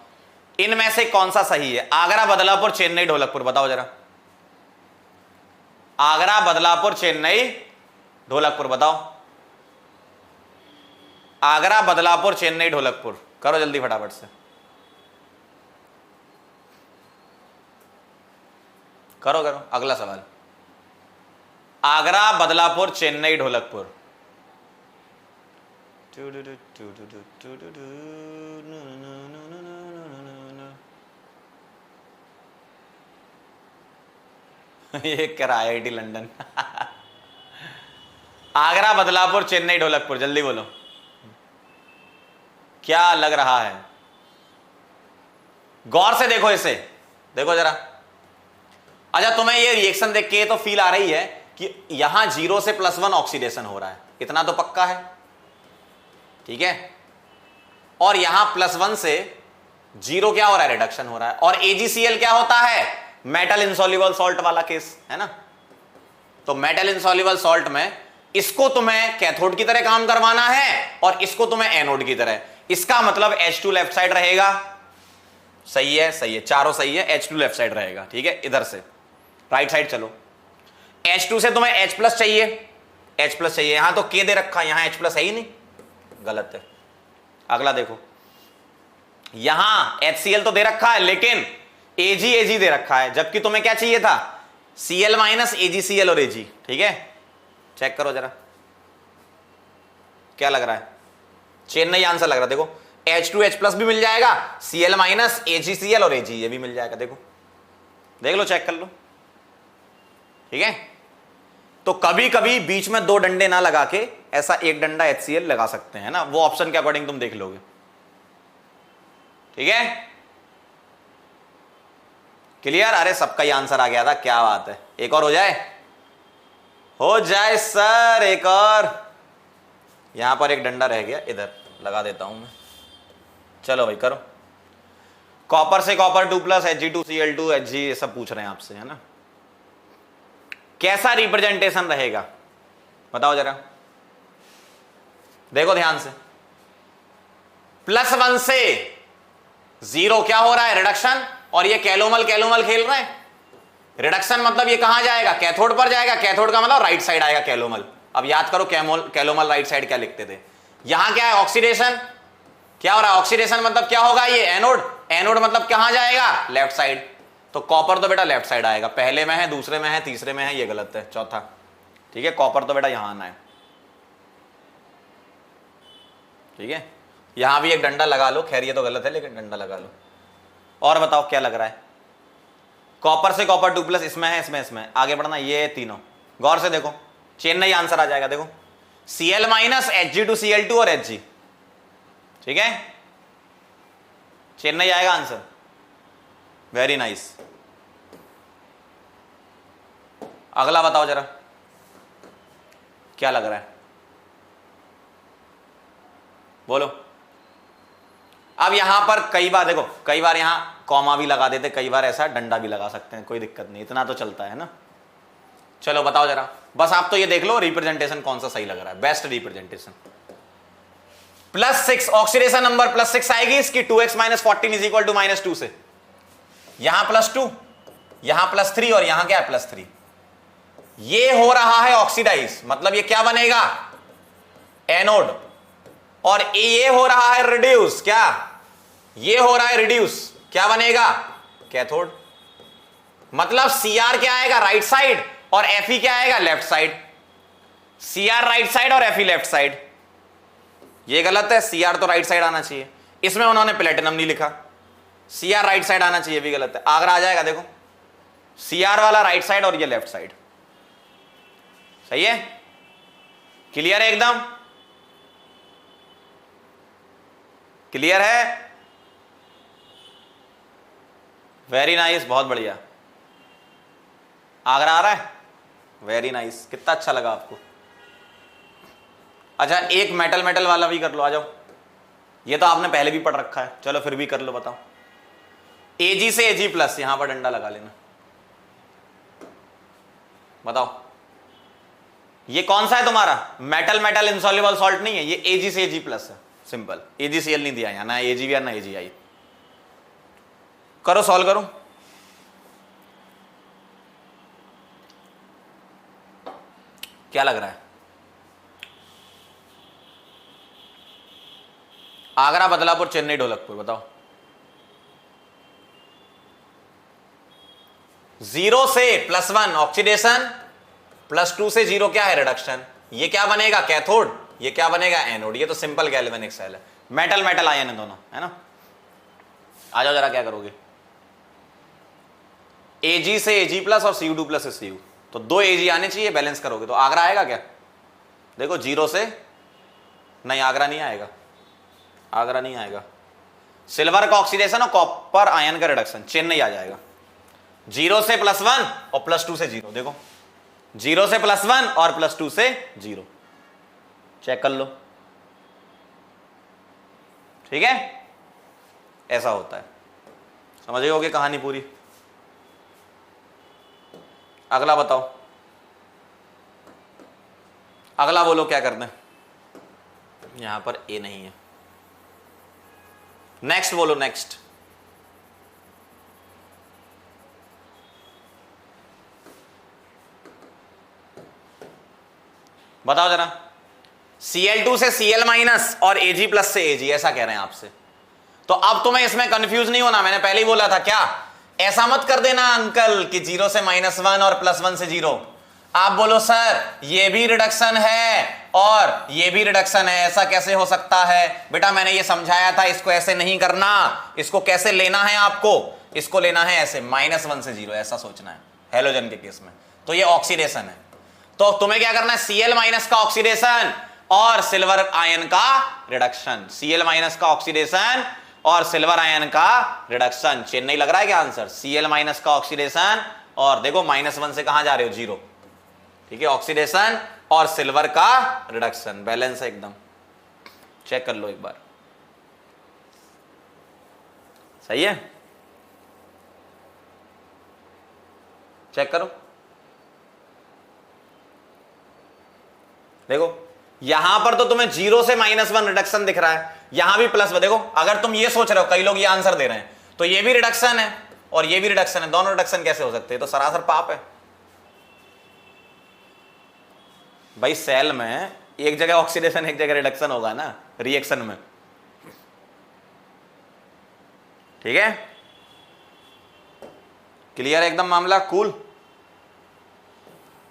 इनमें से कौन सा सही है, आगरा, बदलापुर, चेन्नई, ढोलकपुर, बताओ जरा। आगरा, बदलापुर, चेन्नई, ढोलकपुर, बताओ। आगरा, बदलापुर, चेन्नई, ढोलकपुर, करो जल्दी फटाफट से, करो करो। अगला सवाल, आगरा, बदलापुर, चेन्नई, ढोलकपुर। ये क्या IIT लंदन। आगरा, बदलापुर, चेन्नई, ढोलकपुर, जल्दी बोलो क्या लग रहा है। गौर से देखो इसे, देखो जरा। अच्छा तुम्हें ये रिएक्शन देख के तो फील आ रही है कि यहां 0 से +1 ऑक्सीडेशन हो रहा है, इतना तो पक्का है, ठीक है। और यहां +1 से 0 क्या हो रहा है, रिडक्शन हो रहा है। और AgCl क्या होता है, मेटल इनसॉल्युबल सॉल्ट वाला केस है ना। तो मेटल इनसॉल्युबल सॉल्ट में इसको तुम्हें कैथोड की तरह काम करवाना है और इसको तुम्हें एनोड की तरह। इसका मतलब H2 लेफ्ट साइड रहेगा, सही है, सही है, चारों सही है, H2 लेफ्ट साइड रहेगा, ठीक है। इधर से राइट साइड चलो, H2 से तुम्हें H प्लस चाहिए, H प्लस चाहिए, यहां तो K दे रखा, यहां H प्लस है ही नहीं, गलत है। अगला देखो, यहां HCl तो दे रखा है लेकिन Ag दे रखा है, जबकि तुम्हें क्या चाहिए था, Cl माइनस AgCl और Ag, ठीक है। चेक करो जरा क्या लग रहा है? चेन नहीं आंसर लग रहा। देखो H2H+ भी मिल जाएगा, Cl माइनस AgCl और Ag ये भी मिल जाएगा। देखो देख लो, चेक कर लो, ठीक है। तो कभी कभी बीच में दो डंडे ना लगा के ऐसा एक डंडा HCl लगा सकते हैं ना, वो ऑप्शन के अकॉर्डिंग तुम देख लोगे, ठीक है। क्लियर? अरे सबका ही आंसर आ गया था, क्या बात है। एक और हो जाए, हो जाए सर, एक और। यहां पर एक डंडा रह गया, इधर लगा देता हूं मैं। चलो भाई करो। कॉपर से कॉपर 2+ Hg2Cl2 Hg ये सब पूछ रहे हैं आपसे, है ना। कैसा रिप्रेजेंटेशन रहेगा बताओ जरा, देखो ध्यान से। +1 से 0 क्या हो रहा है? रिडक्शन। और ये कैलोमल कैलोमल खेल रहे हैं। रिडक्शन मतलब ये कहां जाएगा? कैथोड पर जाएगा। कैथोड का मतलब राइट साइड आएगा कैलोमल। अब याद करो कैलोमल राइट साइड क्या लिखते थे। यहां क्या है? ऑक्सीडेशन। क्या हो रहा है? ऑक्सीडेशन मतलब क्या होगा? ये एनोड। एनोड मतलब कहां जाएगा? Left side. तो कॉपर तो बेटा लेफ्ट साइड आएगा। पहले में है, दूसरे में है, तीसरे में है, ये गलत है, चौथा, ठीक है। कॉपर तो बेटा यहां आना है, ठीक है। यहां भी एक डंडा लगा लो, खैर ये तो गलत है लेकिन डंडा लगा लो। और बताओ क्या लग रहा है? कॉपर से कॉपर 2+, इसमें है, इसमें आगे बढ़ना, ये तीनों गौर से देखो, चेन नहीं आंसर आ जाएगा। देखो Cl माइनस Hg2Cl2 और Hg, ठीक है। चेन नहीं आएगा आंसर। Very nice. अगला बताओ जरा, क्या लग रहा है? बोलो। अब यहां पर कई बार देखो, कई बार यहां कॉमा भी लगा देते, कई बार ऐसा डंडा भी लगा सकते हैं, कोई दिक्कत नहीं, इतना तो चलता है ना। चलो बताओ जरा, बस आप तो ये देख लो रिप्रेजेंटेशन कौन सा सही लग रहा है, बेस्ट रिप्रेजेंटेशन। +6 ऑक्सीडेशन नंबर +6 आएगी इसकी। 2x - 14 = -2 से यहां +2, यहां +3 और यहां क्या है? +3। ये हो रहा है ऑक्सीडाइज, मतलब ये क्या बनेगा? एनोड। और ये हो रहा है रिड्यूस। क्या? ये हो रहा है रिड्यूस, क्या बनेगा? कैथोड। मतलब Cr क्या आएगा? राइट साइड, और Fe क्या आएगा? Left side. Cr right side और Fe लेफ्ट साइड, ये गलत है। Cr तो राइट साइड आना चाहिए, इसमें उन्होंने प्लेटिनम नहीं लिखा। Cr राइट साइड आना चाहिए, भी गलत है। आगरा आ जाएगा। देखो Cr वाला राइट साइड और ये लेफ्ट साइड, सही है। क्लियर है? एकदम क्लियर है। वेरी नाइस, बहुत बढ़िया। आगरा आ रहा है, वेरी नाइस। कितना अच्छा लगा आपको? अच्छा एक मेटल मेटल वाला भी कर लो, आ जाओ। ये तो आपने पहले भी पढ़ रखा है, चलो फिर भी कर लो। बताओ Ag से Ag+, यहां पर डंडा लगा लेना। बताओ ये कौन सा है तुम्हारा? मेटल मेटल इनसॉल्युबल सॉल्ट नहीं है, ये Ag से Ag+ है, सिंपल। AgCl नहीं दिया यहां, ना Agv ना Agi। करो, सॉल्व करो। क्या लग रहा है? आगरा, बदलापुर, चेन्नई, ढोलकपुर, बताओ। 0 से +1 ऑक्सीडेशन, +2 से 0 क्या है? रिडक्शन। ये क्या बनेगा? कैथोड। ये क्या बनेगा? एनोड। ये तो सिंपल गैल्वेनिक सेल है, मेटल मेटल आयन है दोनों, है ना। आ जाओ जरा, क्या करोगे? Ag से Ag+ और Cu2+ से Cu, तो 2 Ag आने चाहिए, बैलेंस करोगे तो आगरा आएगा क्या? देखो 0 से नहीं, आगरा नहीं आएगा, आगरा नहीं आएगा। सिल्वर का ऑक्सीडेशन और कॉपर आयन का रिडक्शन, चेन्नई आ जाएगा। 0 से +1 और +2 से 0, देखो 0 से +1 और +2 से 0, चेक कर लो, ठीक है। ऐसा होता है, समझ गए होगे कहानी पूरी। अगला बताओ, अगला बोलो क्या करना है। यहां पर ए नहीं है, नेक्स्ट बोलो, नेक्स्ट। बताओ जरा। Cl2 से Cl- और Ag+ से Ag, ऐसा कह रहे हैं आपसे। तो अब तुम्हें इसमें कंफ्यूज नहीं होना, मैंने पहले ही बोला था। क्या? ऐसा मत कर देना अंकल कि 0 से -1 और +1 से 0। आप बोलो सर ये भी रिडक्शन है और ये भी रिडक्शन है, ऐसा कैसे हो सकता है? बेटा मैंने ये समझाया था, इसको ऐसे नहीं करना, इसको कैसे लेना है आपको, इसको लेना है ऐसे -1 से 0, ऐसा सोचना है हेलोजन के केस में। तो ये ऑक्सीडेशन है, तो तुम्हें क्या करना है, Cl- का ऑक्सीडेशन और सिल्वर आयन का रिडक्शन, Cl- का ऑक्सीडेशन और सिल्वर आयन का रिडक्शन। चेन नहीं लग रहा है क्या आंसर? Cl- का ऑक्सीडेशन और देखो -1 से कहां जा रहे हो, 0, ठीक है, ऑक्सीडेशन और सिल्वर का रिडक्शन, बैलेंस है एकदम। चेक कर लो एक बार, सही है, चेक करो। देखो यहां पर तो तुम्हें 0 से -1 रिडक्शन दिख रहा है, यहां भी प्लस। देखो अगर तुम ये सोच रहे हो, कई लोग ये आंसर दे रहे हैं, तो ये भी रिडक्शन है और ये भी रिडक्शन है, दोनों रिडक्शन कैसे हो सकते हैं? तो सरासर पाप है भाई। सेल में एक जगह ऑक्सीडेशन एक जगह रिडक्शन होगा ना रिएक्शन में, ठीक है, क्लियर है एकदम मामला? Cool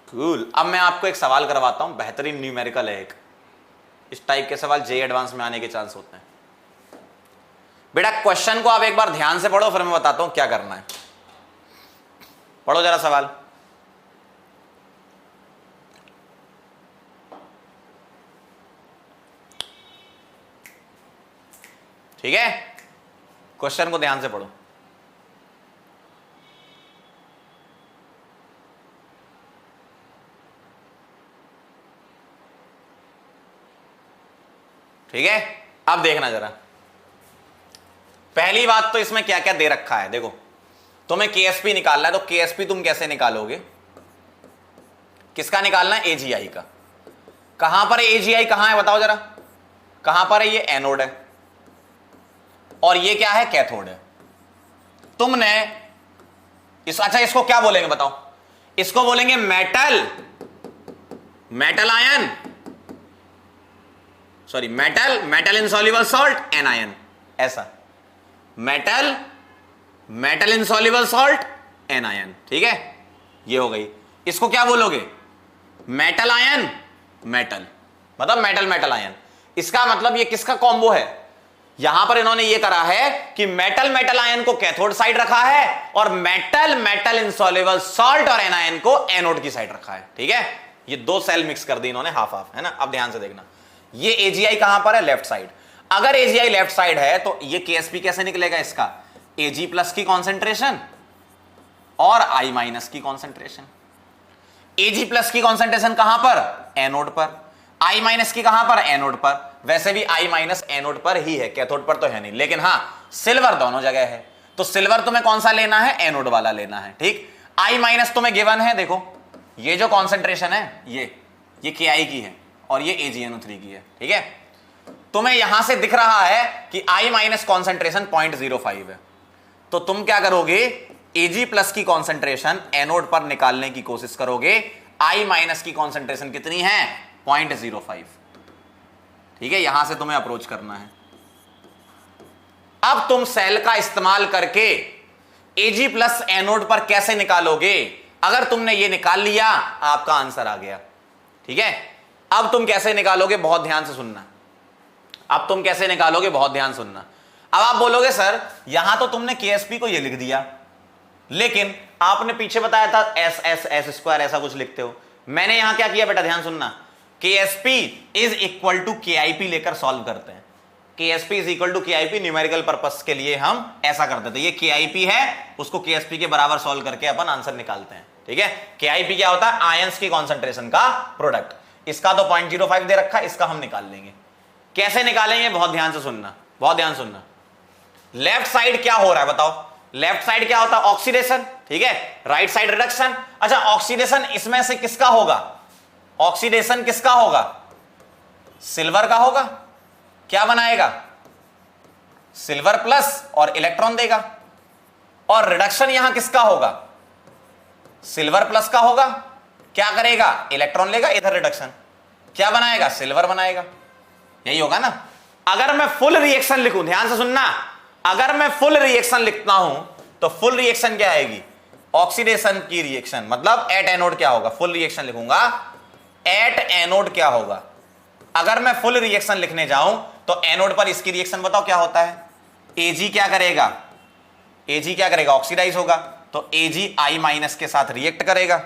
cool. अब मैं आपको एक सवाल करवाता हूं, बेहतरीन न्यूमेरिकल है एक, इस टाइप के सवाल जे एडवांस में आने के चांस होते हैं। बेटा क्वेश्चन को आप एक बार ध्यान से पढ़ो, फिर मैं बताता हूं क्या करना है। पढ़ो जरा सवाल। ठीक है, क्वेश्चन को ध्यान से पढ़ो। ठीक है, अब देखना जरा, पहली बात तो इसमें क्या क्या दे रखा है। देखो तुम्हें केएसपी निकालना है, तो केएसपी तुम कैसे निकालोगे? किसका निकालना है? एजीआई का। कहां पर है एजीआई, कहां है बताओ जरा, कहां पर है? ये एनोड है और ये क्या है? कैथोड है। तुमने अच्छा इसको क्या बोलेंगे बताओ? इसको बोलेंगे metal ion, sorry metal insoluble salt anion, ऐसा मेटल इनसॉल्युबल सॉल्ट एनायन, ठीक है, ये हो गई। इसको क्या बोलोगे? मेटल आयन, मेटल मतलब मेटल आयन। इसका मतलब ये किसका कॉम्बो है? यहां पर इन्होंने ये करा है कि मेटल आयन को कैथोड साइड रखा है और मेटल इनसॉल्युबल सॉल्ट और एनायन को एनोड की साइड रखा है, ठीक है। ये दो सेल मिक्स कर दी इन्होंने, हाफ हाफ, है ना। अब ध्यान से देखना, ये एजीआई कहां पर है? Left side. अगर एजीआई लेफ्ट साइड है तो ये केएसपी कैसे निकलेगा? इसका एजी प्लस की कॉन्सेंट्रेशन और आई माइनस की कॉन्सेंट्रेशन। एजी प्लस की कॉन्सेंट्रेशन कहां पर? एनोड पर। आई माइनस की कहां पर? एनोड पर। वैसे भी आई माइनस एनोड पर ही है, कैथोड पर तो है नहीं, लेकिन हां सिल्वर दोनों जगह है। तो सिल्वर तुम्हें कौन सा लेना है? एनोड वाला लेना है, ठीक। आई माइनस तुम्हें गिवन है, देखो ये जो कॉन्सेंट्रेशन है ये के की है और ये AgNO3 की है, ठीक है। तुम्हें यहां से दिख रहा है कि आई माइनस कॉन्सेंट्रेशन 0.05 है, तो तुम क्या करोगे? Ag प्लस की कॉन्सेंट्रेशन एनोड पर निकालने की कोशिश करोगे। आई माइनस की कॉन्सेंट्रेशन कितनी है? 0.05, ठीक है। यहां से तुम्हें अप्रोच करना है। अब तुम सेल का इस्तेमाल करके Ag प्लस एनोड पर कैसे निकालोगे? अगर तुमने ये निकाल लिया, आपका आंसर आ गया, ठीक है। अब तुम कैसे निकालोगे? बहुत ध्यान से सुनना। अब तुम कैसे निकालोगे? बहुत ध्यान सुनना। अब आप बोलोगे सर यहां तो तुमने केएसपी को ये लिख दिया, लेकिन आपने पीछे बताया था एस स्क्वायर ऐसा कुछ लिखते हो। मैंने यहां क्या किया बेटा? ध्यान सुनना। KSP is equal to KIP लेकर सॉल्व करते हैं। KSP is equal to KIP numerical purpose के लिए हम ऐसा करते थे। ये केआईपी है, उसको केएसपी के बराबर सॉल्व करके अपन आंसर निकालते हैं, ठीक है। केआईपी क्या होता है? आयंस की कॉन्सेंट्रेशन का प्रोडक्ट। इसका तो 0.05 दे रखा है, इसका हम निकाल लेंगे। कैसे निकालेंगे? बहुत ध्यान से सुनना, बहुत ध्यान सुनना। लेफ्ट साइड क्या हो रहा है बताओ? लेफ्ट साइड क्या होता है? ऑक्सीडेशन, ठीक है। Right side reduction. अच्छा ऑक्सीडेशन इसमें से किसका होगा? ऑक्सीडेशन किसका होगा? सिल्वर का होगा। क्या बनाएगा? सिल्वर प्लस और इलेक्ट्रॉन देगा। और रिडक्शन यहां किसका होगा? सिल्वर प्लस का होगा। क्या करेगा? इलेक्ट्रॉन लेगा, इधर रिडक्शन। क्या बनाएगा? सिल्वर बनाएगा। यही होगा ना। अगर मैं फुल रिएक्शन लिखूं, ध्यान से सुनना, अगर मैं फुल रिएक्शन लिखता हूं तो फुल रिएक्शन क्या आएगी? ऑक्सीडेशन की रिएक्शन, मतलब एट एनोड क्या होगा, फुल रिएक्शन लिखूंगा, एट एनोड क्या होगा। अगर मैं फुल रिएक्शन लिखने जाऊं तो एनोड पर इसकी रिएक्शन बताओ क्या होता है, Ag क्या करेगा, Ag क्या करेगा, ऑक्सीडाइज होगा, तो Ag I माइनस के साथ रिएक्ट करेगा,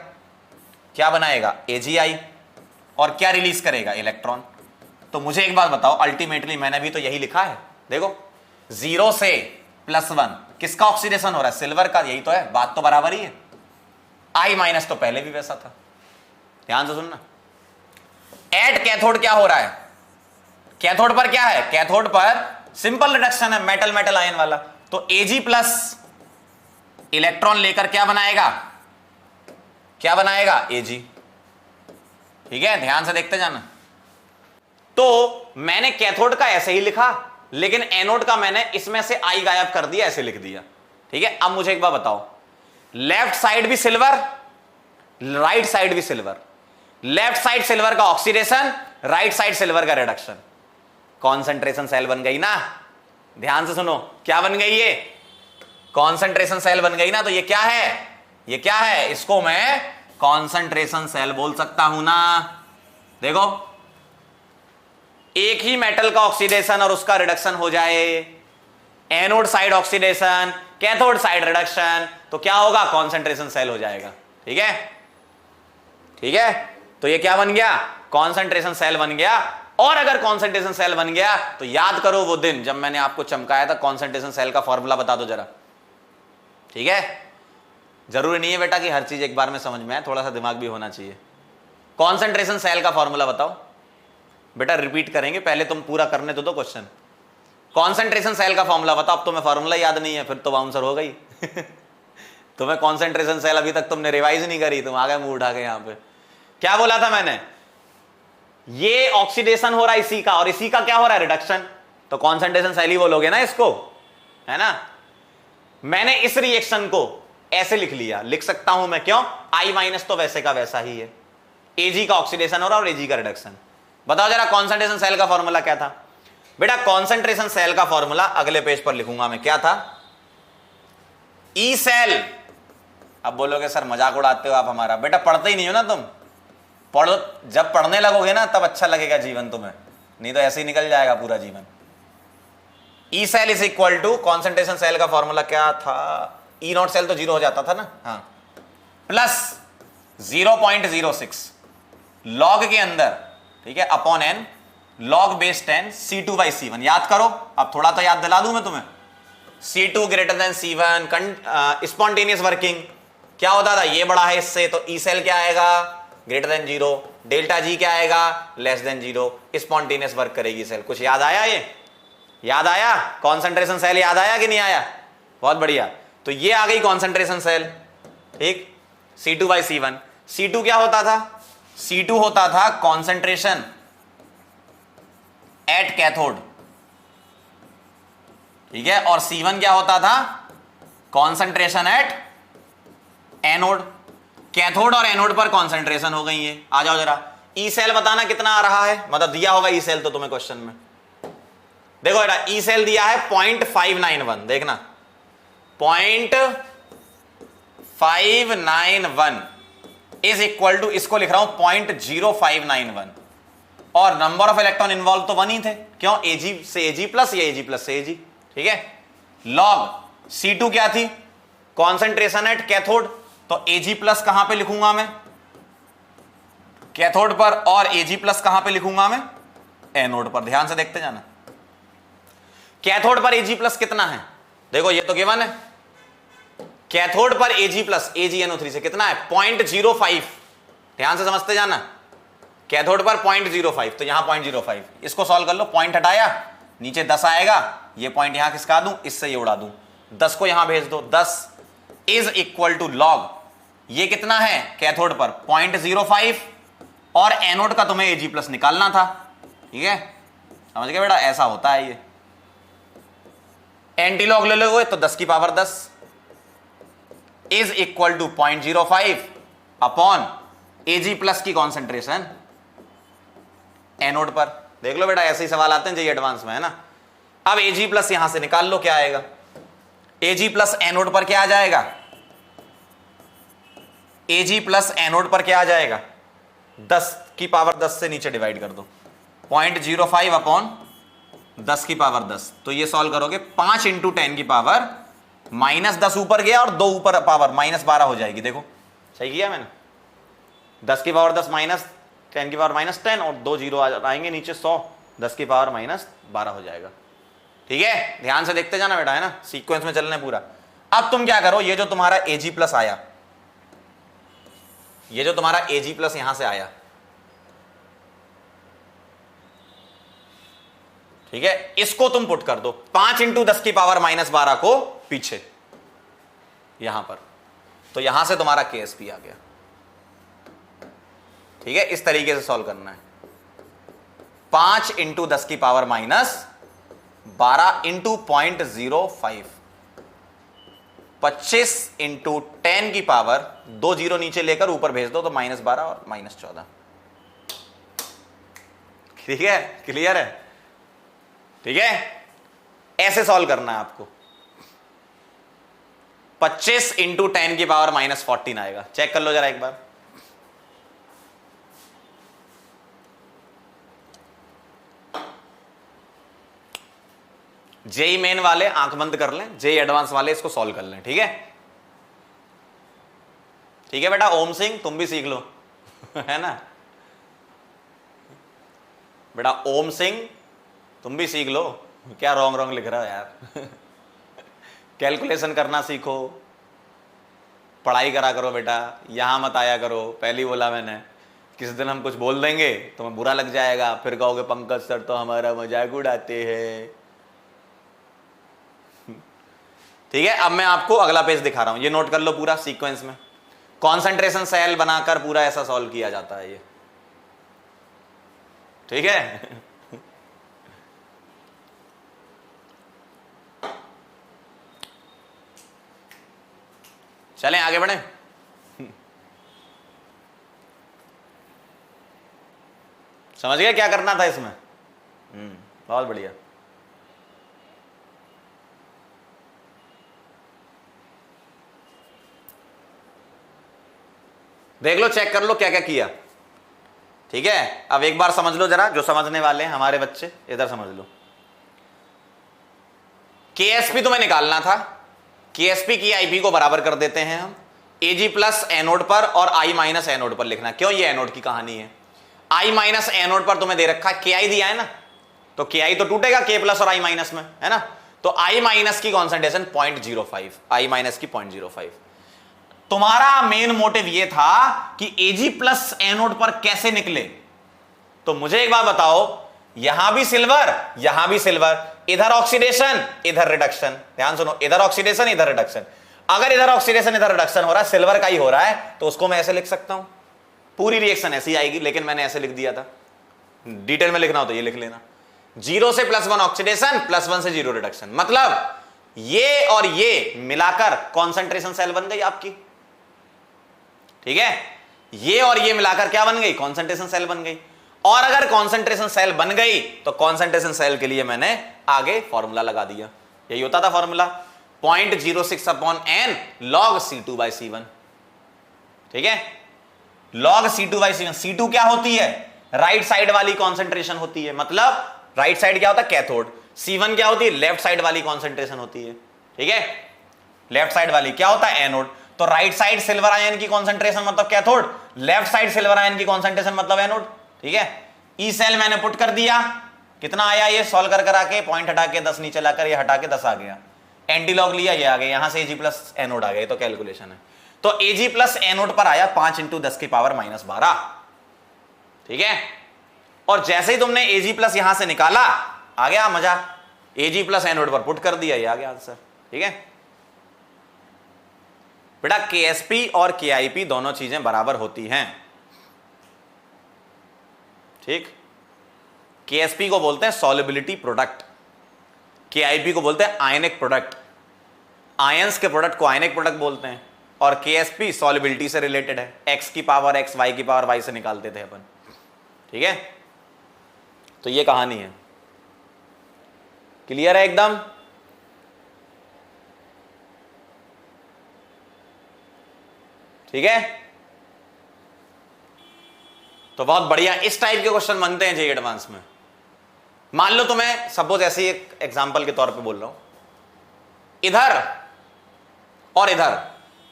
क्या बनाएगा AgI, और क्या रिलीज करेगा, इलेक्ट्रॉन। तो मुझे एक बात बताओ, अल्टीमेटली मैंने भी तो यही लिखा है, देखो 0 से +1 किसका ऑक्सीडेशन हो रहा है, सिल्वर का, यही तो है, बात तो बराबर ही है। I माइनस तो पहले भी वैसा था, ध्यान से सुनना। एट कैथोड क्या हो रहा है, कैथोड पर क्या है, कैथोड पर सिंपल रिडक्शन है, मेटल मेटल आयन वाला, तो Ag प्लस इलेक्ट्रॉन लेकर क्या बनाएगा, क्या बनाएगा Ag, ठीक है, ध्यान से देखते जाना। तो मैंने कैथोड का ऐसे ही लिखा, लेकिन एनोड का मैंने इसमें से आई गायब कर दिया, ऐसे लिख दिया, ठीक है। अब मुझे एक बात बताओ, लेफ्ट साइड भी सिल्वर, राइट साइड भी सिल्वर, लेफ्ट साइड सिल्वर का ऑक्सीडेशन, राइट साइड सिल्वर का रिडक्शन, कॉन्सेंट्रेशन सेल बन गई ना, ध्यान से सुनो, क्या बन गई ये, कॉन्सेंट्रेशन सेल बन गई ना। तो ये क्या है, ये क्या है, इसको मैं कॉन्सेंट्रेशन सेल बोल सकता हूं ना। देखो एक ही मेटल का ऑक्सीडेशन और उसका रिडक्शन हो जाए, anode side oxidation, cathode side reduction, तो क्या होगा, कॉन्सेंट्रेशन सेल हो जाएगा, ठीक है, ठीक है। तो ये क्या बन गया, कॉन्सेंट्रेशन सेल बन गया। और अगर कॉन्सेंट्रेशन सेल बन गया तो याद करो वो दिन जब मैंने आपको चमकाया था, कॉन्सेंट्रेशन सेल का फॉर्मूला बता दो जरा, ठीक है। जरूरी नहीं है बेटा कि हर चीज एक बार में समझ में आए, थोड़ा सा दिमाग भी होना चाहिए। कॉन्सेंट्रेशन सेल का फॉर्मूला बताओ बेटा, रिपीट करेंगे, पहले तुम पूरा करने दो क्वेश्चन। कॉन्सेंट्रेशन सेल का फॉर्मूला बताओ। अब तुम्हें फॉर्मूला याद नहीं है, फिर तो बाउंसर हो गई। तुम्हें कॉन्सेंट्रेशन सेल अभी तक तुमने रिवाइज नहीं करी, तुम आ गए मुंह उठा के यहां पे। क्या बोला था मैंने, ये ऑक्सीडेशन हो रहा है इसी का, और इसी का क्या हो रहा है, रिडक्शन, तो कॉन्सेंट्रेशन सेल ही बोलोगे ना इसको, है ना। मैंने इस रिएक्शन को ऐसे लिख लिया, लिख सकता हूं मैं, क्यों, I माइनस तो वैसे का वैसा ही है, Ag का ऑक्सीडेशन हो रहा है और Ag का रिडक्शन। बताओ जरा कॉन्सेंट्रेशन सेल का फॉर्मूला क्या था बेटा, कॉन्सेंट्रेशन सेल का फॉर्मूला अगले पेज पर लिखूंगा मैं, क्या था, ई सेल। अब बोलोगे सर मजाक उड़ाते हो आप हमारा, बेटा पढ़ते ही नहीं हो ना तुम, पढ़ो, जब पढ़ने लगोगे ना तब अच्छा लगेगा जीवन तुम्हें, नहीं तो ऐसे ही निकल जाएगा पूरा जीवन। E cell is equal to, concentration cell का फॉर्मूला क्या था, ई नॉट सेल तो 0 हो जाता था ना, हाँ, प्लस 0.06 लॉग के अंदर, ठीक है, upon N, log base 10 C2/C1। याद करो, अब थोड़ा तो याद दिला दूं मैं तुम्हें। C2 greater than C1, spontaneous working क्या होता था, ये बड़ा है इससे, तो ई सेल क्या आएगा, ग्रेटर देन 0, डेल्टा जी क्या आएगा, लेस देन 0, स्पॉन्टेनियस वर्क करेगी सेल। कुछ याद आया, ये याद आया, कॉन्सेंट्रेशन सेल याद आया कि नहीं आया, बहुत बढ़िया। तो ये आ गई कॉन्सेंट्रेशन सेल, ठीक, C2/C1। C2 क्या होता था, C2 होता था कॉन्सेंट्रेशन एट कैथोड, ठीक है, और C1 क्या होता था, कॉन्सेंट्रेशन एट एनोड। कैथोड और एनोड पर कॉन्सेंट्रेशन हो गई है। आ जाओ जरा, ई सेल बताना कितना आ रहा है, मतलब दिया होगा ई सेल तो तुम्हें क्वेश्चन में, देखो बेटा ई सेल दिया है 0.591, देखना 0.591 इज इक्वल टू, इसको लिख रहा हूं 0.0591, और नंबर ऑफ इलेक्ट्रॉन इन्वॉल्व तो 1 ही थे, क्यों, Ag से Ag प्लस, ये Ag प्लस से Ag, ठीक है। लॉग C2 क्या थी, कॉन्सेंट्रेशन एट कैथोड, तो Ag प्लस कहां पे लिखूंगा मैं, कैथोड पर, और Ag प्लस कहां पे लिखूंगा मैं, एनोड पर। ध्यान से देखते जाना, कैथोड पर Ag प्लस कितना है, देखो ये तो गिवन है, कैथोड पर Ag प्लस AgNO3 से कितना है, 0.05, ध्यान से समझते जाना, कैथोड पर 0.05, तो यहां 0.05, इसको सॉल्व कर लो, पॉइंट हटाया, नीचे 10 आएगा, ये पॉइंट यहां किसका दूं, इससे ये उड़ा दूं, 10 को यहां भेज दो, 10 इज इक्वल टू लॉग, ये कितना है, कैथोड पर 0.05, और एनोड का तुम्हें Ag प्लस निकालना था, ठीक है, समझ गए बेटा, ऐसा होता है ये। एंटी लॉग ले लोगे तो 10 की power 10 is equal to 0.05 upon Ag plus की कॉन्सेंट्रेशन एनोड पर। देख लो बेटा, ऐसे ही सवाल आते हैं जी एडवांस में, है ना। अब Ag प्लस यहां से निकाल लो, क्या आएगा, Ag प्लस एनोड पर क्या आ जाएगा, Ag प्लस एनोड पर क्या आ जाएगा, 10 की पावर 10 से नीचे डिवाइड कर दो, 0.05 अपॉन 10 की पावर 10। तो ये सॉल्व करोगे 5 इंटू 10 की पावर -10 ऊपर गया और 2 ऊपर पावर -12 हो जाएगी। देखो सही किया मैंने, 10 की पावर 10 माइनस 10 की पावर -10 और 2 जीरो आएंगे नीचे 100, 10 की पावर -12 हो जाएगा। ठीक है, ध्यान से देखते जाना बेटा, है ना, सीक्वेंस में चलने पूरा। अब तुम क्या करो, ये जो तुम्हारा Ag प्लस आया, ये जो तुम्हारा Ag प्लस यहां से आया, ठीक है, इसको तुम पुट कर दो 5 इंटू 10 की पावर -12 को पीछे यहां पर, तो यहां से तुम्हारा KSP आ गया। ठीक है, इस तरीके से सॉल्व करना है। 5 इंटू 10 की पावर -12 इंटू 0.05, 25 इंटू 10 की पावर 2 जीरो नीचे लेकर ऊपर भेज दो तो -12 और -14। ठीक है, क्लियर है? ठीक है, ऐसे सॉल्व करना है आपको। 25 इंटू 10 की पावर -14 आएगा, चेक कर लो जरा एक बार। जेई मेन वाले आंख बंद कर लें, जेई एडवांस वाले इसको सॉल्व कर लें। ठीक है, ठीक है बेटा, ओम सिंह तुम भी सीख लो है ना बेटा, ओम सिंह तुम भी सीख लो। क्या रॉन्ग रॉन्ग लिख रहा है यार कैलकुलेशन करना सीखो, पढ़ाई करा करो बेटा, यहां मत आया करो। पहले बोला मैंने, किसी दिन हम कुछ बोल देंगे तुम्हें बुरा लग जाएगा, फिर कहोगे पंकज सर तो हमारा मजाक उड़ाते हैं। ठीक है, अब मैं आपको अगला पेज दिखा रहा हूं, ये नोट कर लो पूरा सीक्वेंस में। कॉन्सेंट्रेशन सेल बनाकर पूरा ऐसा सॉल्व किया जाता है ये। ठीक है चलें आगे बढ़े। समझ गए क्या करना था इसमें? बहुत बढ़िया। देख लो, चेक कर लो क्या क्या किया। ठीक है, अब एक बार समझ लो जरा, जो समझने वाले हैं हमारे बच्चे इधर समझ लो। KSP तुम्हें निकालना था, KSP की IP को बराबर कर देते हैं हम Ag प्लस एनोड पर और I माइनस एनोड पर लिखना। क्यों, ये एनोड की कहानी है। I माइनस एनोड पर तुम्हें दे रखा है Ki दिया है ना, तो Ki तो टूटेगा K प्लस और I माइनस में, है ना। तो I माइनस की कॉन्सेंट्रेशन 0.05, I माइनस की 0.05। तुम्हारा मेन मोटिव यह था कि Ag प्लस एनोड पर कैसे निकले। तो मुझे एक बात बताओ, यहां भी सिल्वर यहां भी सिल्वर, इधर ऑक्सीडेशन इधर रिडक्शन। ध्यान सुनो, इधर ऑक्सीडेशन इधर रिडक्शन। अगर इधर ऑक्सीडेशन इधर रिडक्शन हो रहा है, सिल्वर का ही हो रहा है, तो उसको मैं ऐसे लिख सकता हूं, पूरी रिएक्शन ऐसी आएगी, लेकिन मैंने ऐसे लिख दिया था। डिटेल में लिखना हो तो ये लिख लेना, 0 से +1 ऑक्सीडेशन, +1 से 0 रिडक्शन। मतलब ये और ये मिलाकर कॉन्सेंट्रेशन सेल बन गई आपकी। ठीक है, ये और ये मिलाकर क्या बन गई, कॉन्सेंट्रेशन सेल बन गई। और अगर कॉन्सेंट्रेशन सेल बन गई तो कॉन्सेंट्रेशन सेल के लिए मैंने आगे फॉर्मूला लगा दिया, यही होता था formula, 0.06 upon n log C2/C1। ठीक है, log C2/C1। C2 क्या होती है, राइट साइड वाली कॉन्सेंट्रेशन होती है, मतलब राइट साइड क्या होता है, कैथोड। C1 क्या होती है, लेफ्ट साइड वाली कॉन्सेंट्रेशन होती है। ठीक है, लेफ्ट साइड वाली क्या होता है, एनोड। तो राइट साइड सिल्वर आयन की कॉन्सेंट्रेशन मतलब cathode, left side silver ion की कॉन्सेंट्रेशन मतलब एनोड। ठीक है, ई सेल मैंने पुट कर दिया, कितना आया, ये सॉल्व कर कर आके पॉइंट हटा के 10 नीचे लाकर ये हटा के 10 आ गया, एंटी लॉग लिया, ये आ गया, यहां से Ag प्लस एनोड आ गया, तो कैलकुलेशन है। तो Ag प्लस एनोड पर आया 5 इंटू 10 की पावर -12। ठीक है, और जैसे ही तुमने Ag प्लस यहां से निकाला, आ गया मजा, Ag प्लस एनोड पर पुट कर दिया, ये आ गया आंसर। ठीक है बेटा, KSP और KIP दोनों चीजें बराबर होती हैं। ठीक, KSP को बोलते हैं सॉल्युबिलिटी प्रोडक्ट, KIP को बोलते हैं आयनिक प्रोडक्ट। आयंस के प्रोडक्ट को आयनिक प्रोडक्ट बोलते हैं, और KSP सॉल्युबिलिटी से रिलेटेड है, x की पावर x, y की पावर y से निकालते थे अपन। ठीक है, तो ये कहानी है, क्लियर है एकदम। ठीक है, तो बहुत बढ़िया, इस टाइप के क्वेश्चन बनते हैं जेईई एडवांस में। मान लो तुम्हें सपोज ऐसे ही एक एग्जांपल के तौर पे बोल रहा हूं, इधर और इधर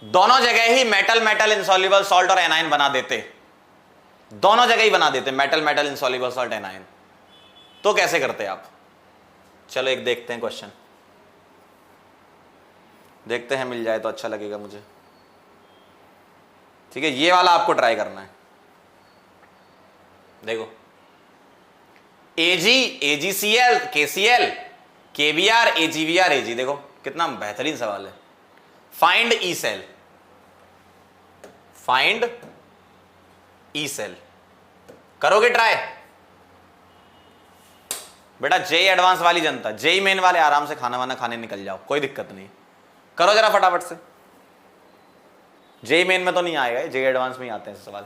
दोनों जगह ही मेटल मेटल इनसॉल्युबल सॉल्ट और एनाइन बना देते, दोनों जगह ही बना देते metal metal insoluble salt A9, तो कैसे करते आप? चलो एक देखते हैं क्वेश्चन, देखते हैं मिल जाए तो अच्छा लगेगा मुझे। ठीक है, ये वाला आपको ट्राई करना है। देखो A G, A G C L, K C L, K B R, A G V R, A G, देखो कितना बेहतरीन सवाल है। Find E cell, find E cell, करोगे ट्राई? बेटा जेईई एडवांस वाली जनता, जेईई मेन वाले आराम से खाना वाना खाने निकल जाओ, कोई दिक्कत नहीं, करो जरा फटाफट से। जेईई मेन में तो नहीं आएगा, जेईई एडवांस में ही आते हैं सवाल।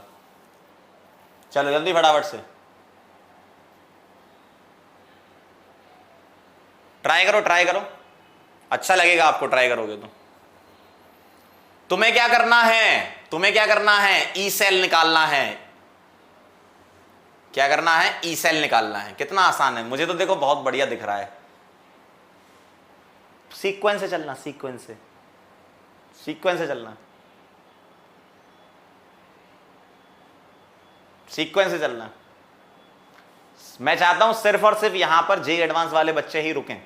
चलो जल्दी फटाफट से ट्राई करो, ट्राई करो, अच्छा लगेगा आपको ट्राई करोगे तो। तुम्हें क्या करना है, तुम्हें क्या करना है? ई सेल निकालना है। क्या करना है? ई सेल निकालना है। कितना आसान है, मुझे तो देखो बहुत बढ़िया दिख रहा है। सीक्वेंस से चलना, सीक्वेंस से, सीक्वेंस से चलना, सीक्वेंस से चलना। मैं चाहता हूं सिर्फ और सिर्फ यहां पर जेईई एडवांस वाले बच्चे ही रुकें।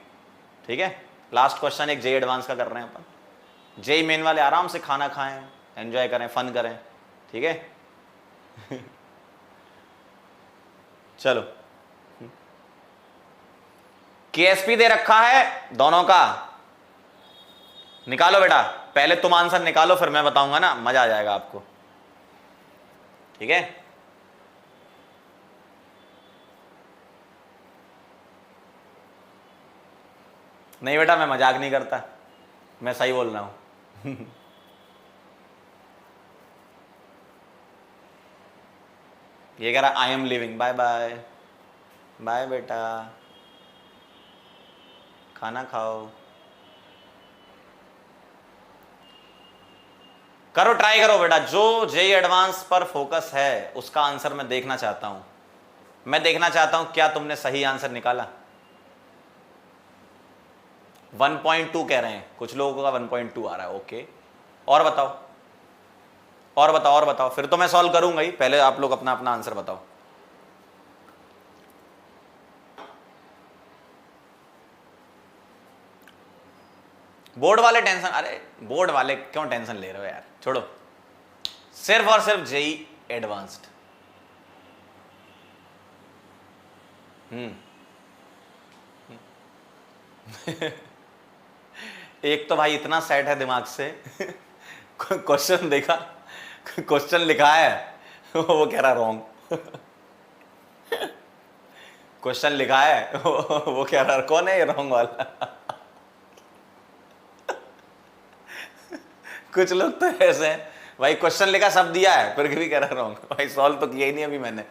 ठीक है, लास्ट क्वेश्चन एक जेईई एडवांस का कर रहे हैं अपन। जेईई मेन वाले आराम से खाना खाएं, एंजॉय करें, फन करें। ठीक है चलो, केएसपी दे रखा है दोनों का, निकालो बेटा। पहले तुम आंसर निकालो, फिर मैं बताऊंगा ना, मजा आ जाएगा आपको। ठीक है, नहीं बेटा मैं मजाक नहीं करता, मैं सही बोल रहा हूं ये कह रहा I am living, bye bye, bye बेटा, खाना खाओ। करो, ट्राई करो बेटा। जो जेईई एडवांस पर फोकस है उसका आंसर मैं देखना चाहता हूं, मैं देखना चाहता हूं क्या तुमने सही आंसर निकाला। 1.2 कह रहे हैं कुछ लोगों का, 1.2 आ रहा है। ओके, और बताओ, और बताओ, और बताओ, फिर तो मैं सॉल्व करूंगा ही। पहले आप लोग अपना अपना आंसर बताओ। बोर्ड वाले टेंशन, अरे बोर्ड वाले क्यों टेंशन ले रहे हो यार, छोड़ो। सिर्फ और सिर्फ जेईई एडवांस्ड। एक तो भाई इतना सेट है दिमाग से क्वेश्चन देखा, क्वेश्चन लिखा है वो कह रहा रॉन्ग क्वेश्चन लिखा है वो कह रहा कौन है ये रॉन्ग वाला कुछ लोग तो ऐसे हैं भाई, क्वेश्चन लिखा सब दिया है फिर भी कह रहा रॉन्ग। भाई सॉल्व तो किया ही नहीं अभी मैंने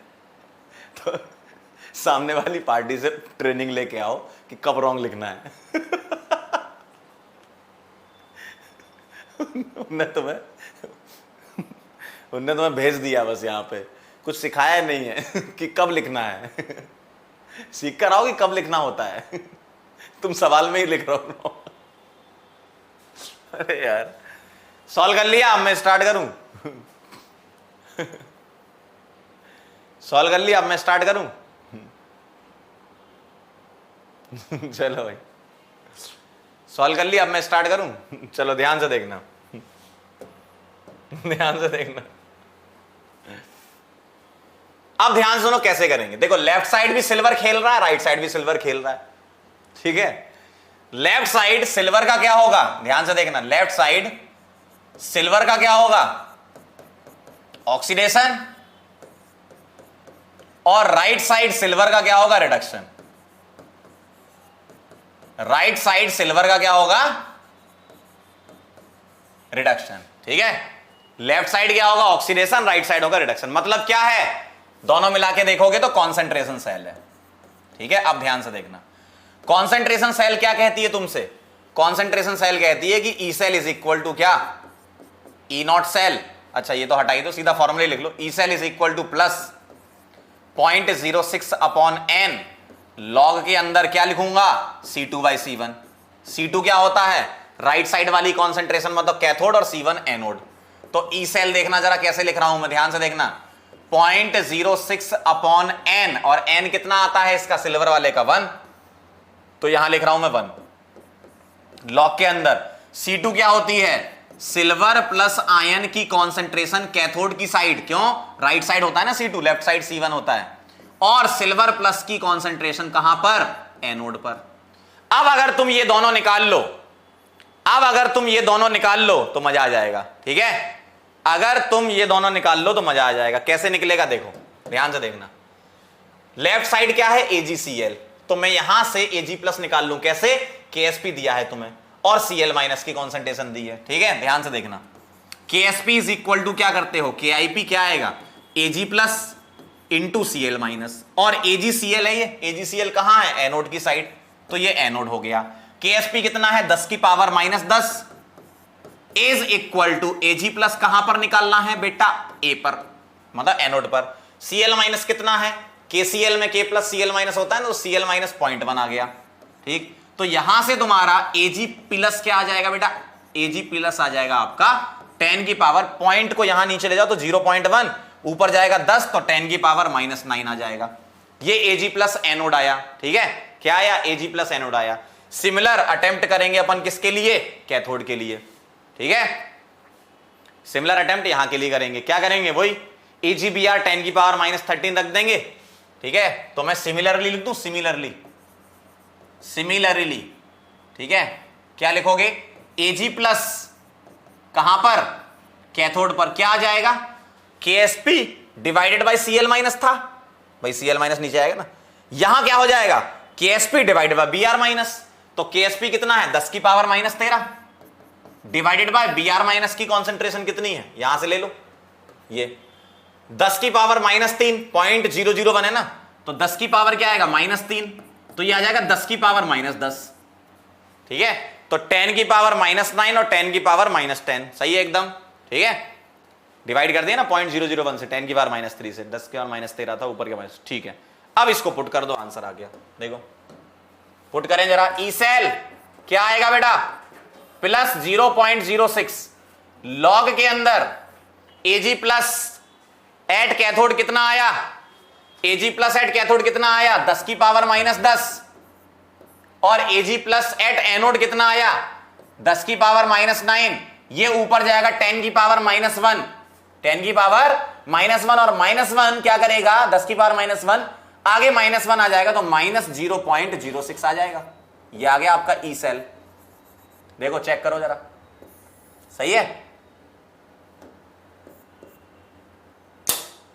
तो सामने वाली पार्टी से ट्रेनिंग लेके आओ कि कब रॉन्ग लिखना है उनने तुम्हें भेज दिया बस, यहाँ पे कुछ सिखाया नहीं है कि कब लिखना है सीख कर आओ कि कब लिखना होता है तुम सवाल में ही लिख रहे हो अरे यार, सॉल्व कर लिया, अब मैं स्टार्ट करूं सॉल्व कर लिया, अब मैं स्टार्ट करूं चलो भाई, सॉल्व कर लिया, अब मैं स्टार्ट करूं। चलो ध्यान से देखना ध्यान से देखना। अब ध्यान सुनो कैसे करेंगे। देखो लेफ्ट साइड भी सिल्वर खेल रहा है, राइट साइड भी सिल्वर खेल रहा है। ठीक है, लेफ्ट साइड सिल्वर का क्या होगा, ध्यान से देखना। लेफ्ट साइड सिल्वर का क्या होगा, ऑक्सीडेशन, और राइट साइड सिल्वर का क्या होगा, रिडक्शन। राइट साइड सिल्वर का क्या होगा, रिडक्शन। ठीक है, लेफ्ट साइड क्या होगा, ऑक्सीडेशन, राइट साइड होगा रिडक्शन। मतलब क्या है, दोनों मिला के देखोगे तो कॉन्सेंट्रेशन सेल है। ठीक है, अब ध्यान से देखना। कॉन्सेंट्रेशन सेल क्या कहती है तुमसे, कॉन्सेंट्रेशन सेल कहती है कि E cell is equal to क्या, ई नॉट सेल। अच्छा ये तो हटाई दो, सीधा फॉर्मूला लिख लो, E cell is equal to plus 0.06 upon n, log के अंदर क्या लिखूंगा, C2/C1। C2 क्या होता है, राइट साइड वाली कॉन्सेंट्रेशन, मतलब कैथोड, और C1 एनोड। तो ई सेल देखना जरा कैसे लिख रहा हूं मैं, ध्यान से देखना। 0.06 अपॉन n, और n कितना आता है इसका, सिल्वर वाले का 1, तो यहां लिख रहा हूं मैं 1। लॉग के अंदर C2 क्या होती है, सिल्वर प्लस आयन की कॉन्सेंट्रेशन कैथोड की साइड, क्यों, राइट साइड होता है ना C2, लेफ्ट साइड C1 होता है, और सिल्वर प्लस की कॉन्सेंट्रेशन कहां पर, एनोड पर। अब अगर तुम ये दोनों निकाल लो, अब अगर तुम ये दोनों निकाल लो तो मजा आ जाएगा, ठीक है। अगर तुम ये दोनों निकाल लो तो मजा आ जाएगा। कैसे निकलेगा देखो, ध्यान से देखना। लेफ्ट साइड क्या है, AgCl, तो मैं यहां से Ag+ निकाल लूं, कैसे, KsP दिया है तुम्हें, और Cl- की कॉन्सेंट्रेशन दी है, ठीक है। ध्यान से देखना, KsP इज इक्वल टू क्या करते हो, KIP क्या आएगा, Ag+ इंटू Cl-, और AgCl है ये, AgCl कहां है, एनोड की साइड, तो ये एनोड हो गया। KsP कितना है, 10 की power -10 is equal to Ag+ कहां पर निकालना है बेटा, A पर, मतलब एनोड पर। Cl- कितना है, KCl में K + Cl- होता है ना, तो Cl- 0.1 आ गया, ठीक। तो यहां से तुम्हारा Ag+ क्या आ जाएगा बेटा, Ag+ आ जाएगा आपका 10 की पावर, पॉइंट को यहां नीचे ले जाओ तो 0.1, ऊपर जाएगा 10, तो 10 की पावर -9 आ जाएगा। ये Ag+ एनोड आया, ठीक है, क्या आया, Ag+ एनोड आया। सिमिलर अटेम्प्ट करेंगे अपन किसके लिए, कैथोड के लिए, ठीक है। सिमिलर अटेम्प्ट यहां के लिए करेंगे, क्या करेंगे, वही AgBr 10 की पावर -13 रख देंगे, ठीक है। तो मैं सिमिलरली लिख दूं, सिमिलरली, ठीक है। क्या लिखोगे, Ag+ कहां पर, कैथोड पर, क्या आ जाएगा, KsP डिवाइडेड बाय Cl- था भाई, Cl- नीचे आएगा ना, यहां क्या हो जाएगा, KsP डिवाइडेड बाय Br-, तो KsP कितना है, 10 की पावर -13 डिवाइडेड बाय Br- की कॉन्सेंट्रेशन कितनी है, यहां से ले लो, ये 10 की पावर -3, 0.001 है ना, तो 10 की पावर क्या आएगा, -3, तो ये आ जाएगा 10 की पावर -10, ठीक है। तो 10 की पावर -9 और 10 की पावर -10, सही है एकदम, ठीक है। डिवाइड कर दिया ना 0.001 से, 10 की पावर -3 से, 10 की पावर -13 था, ऊपर के माइनस, ठीक है। अब इसको पुट कर दो, आंसर आ गया, देखो पुट करें जरा। ई सेल क्या आएगा बेटा, +0.06, लॉग के अंदर Ag+ एट कैथोड कितना आया, Ag+ एट कैथोड कितना आया, 10 की पावर -10, और Ag+ एट एनोड कितना आया, 10 की पावर -9, ये ऊपर जाएगा 10 की पावर -1, 10 की पावर -1, और -1 क्या करेगा, 10 की पावर -1 आगे -1 आ जाएगा, तो -0.06 आ जाएगा। ये आ गया आपका ई सेल, देखो चेक करो जरा, सही है,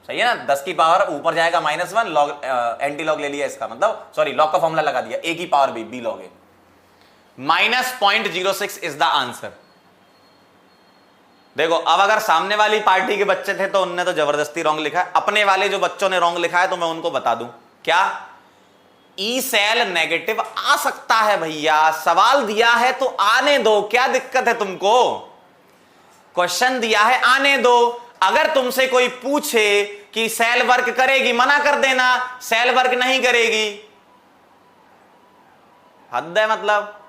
सही है ना। 10 की पावर ऊपर जाएगा -1, लॉग एंटी लॉग ले लिया इसका, मतलब सॉरी, लॉग का फॉर्मूला लगा दिया, A की power B log A, -0.06 is the answer. देखो अब अगर सामने वाली पार्टी के बच्चे थे तो उनने तो जबरदस्ती रॉन्ग लिखा है, अपने वाले जो बच्चों ने रॉन्ग लिखा है तो मैं उनको बता दूं, क्या ई सेल नेगेटिव आ सकता है भैया, सवाल दिया है तो आने दो, क्या दिक्कत है तुमको, क्वेश्चन दिया है आने दो। अगर तुमसे कोई पूछे कि सेल वर्क करेगी, मना कर देना, सेल वर्क नहीं करेगी, हद है। मतलब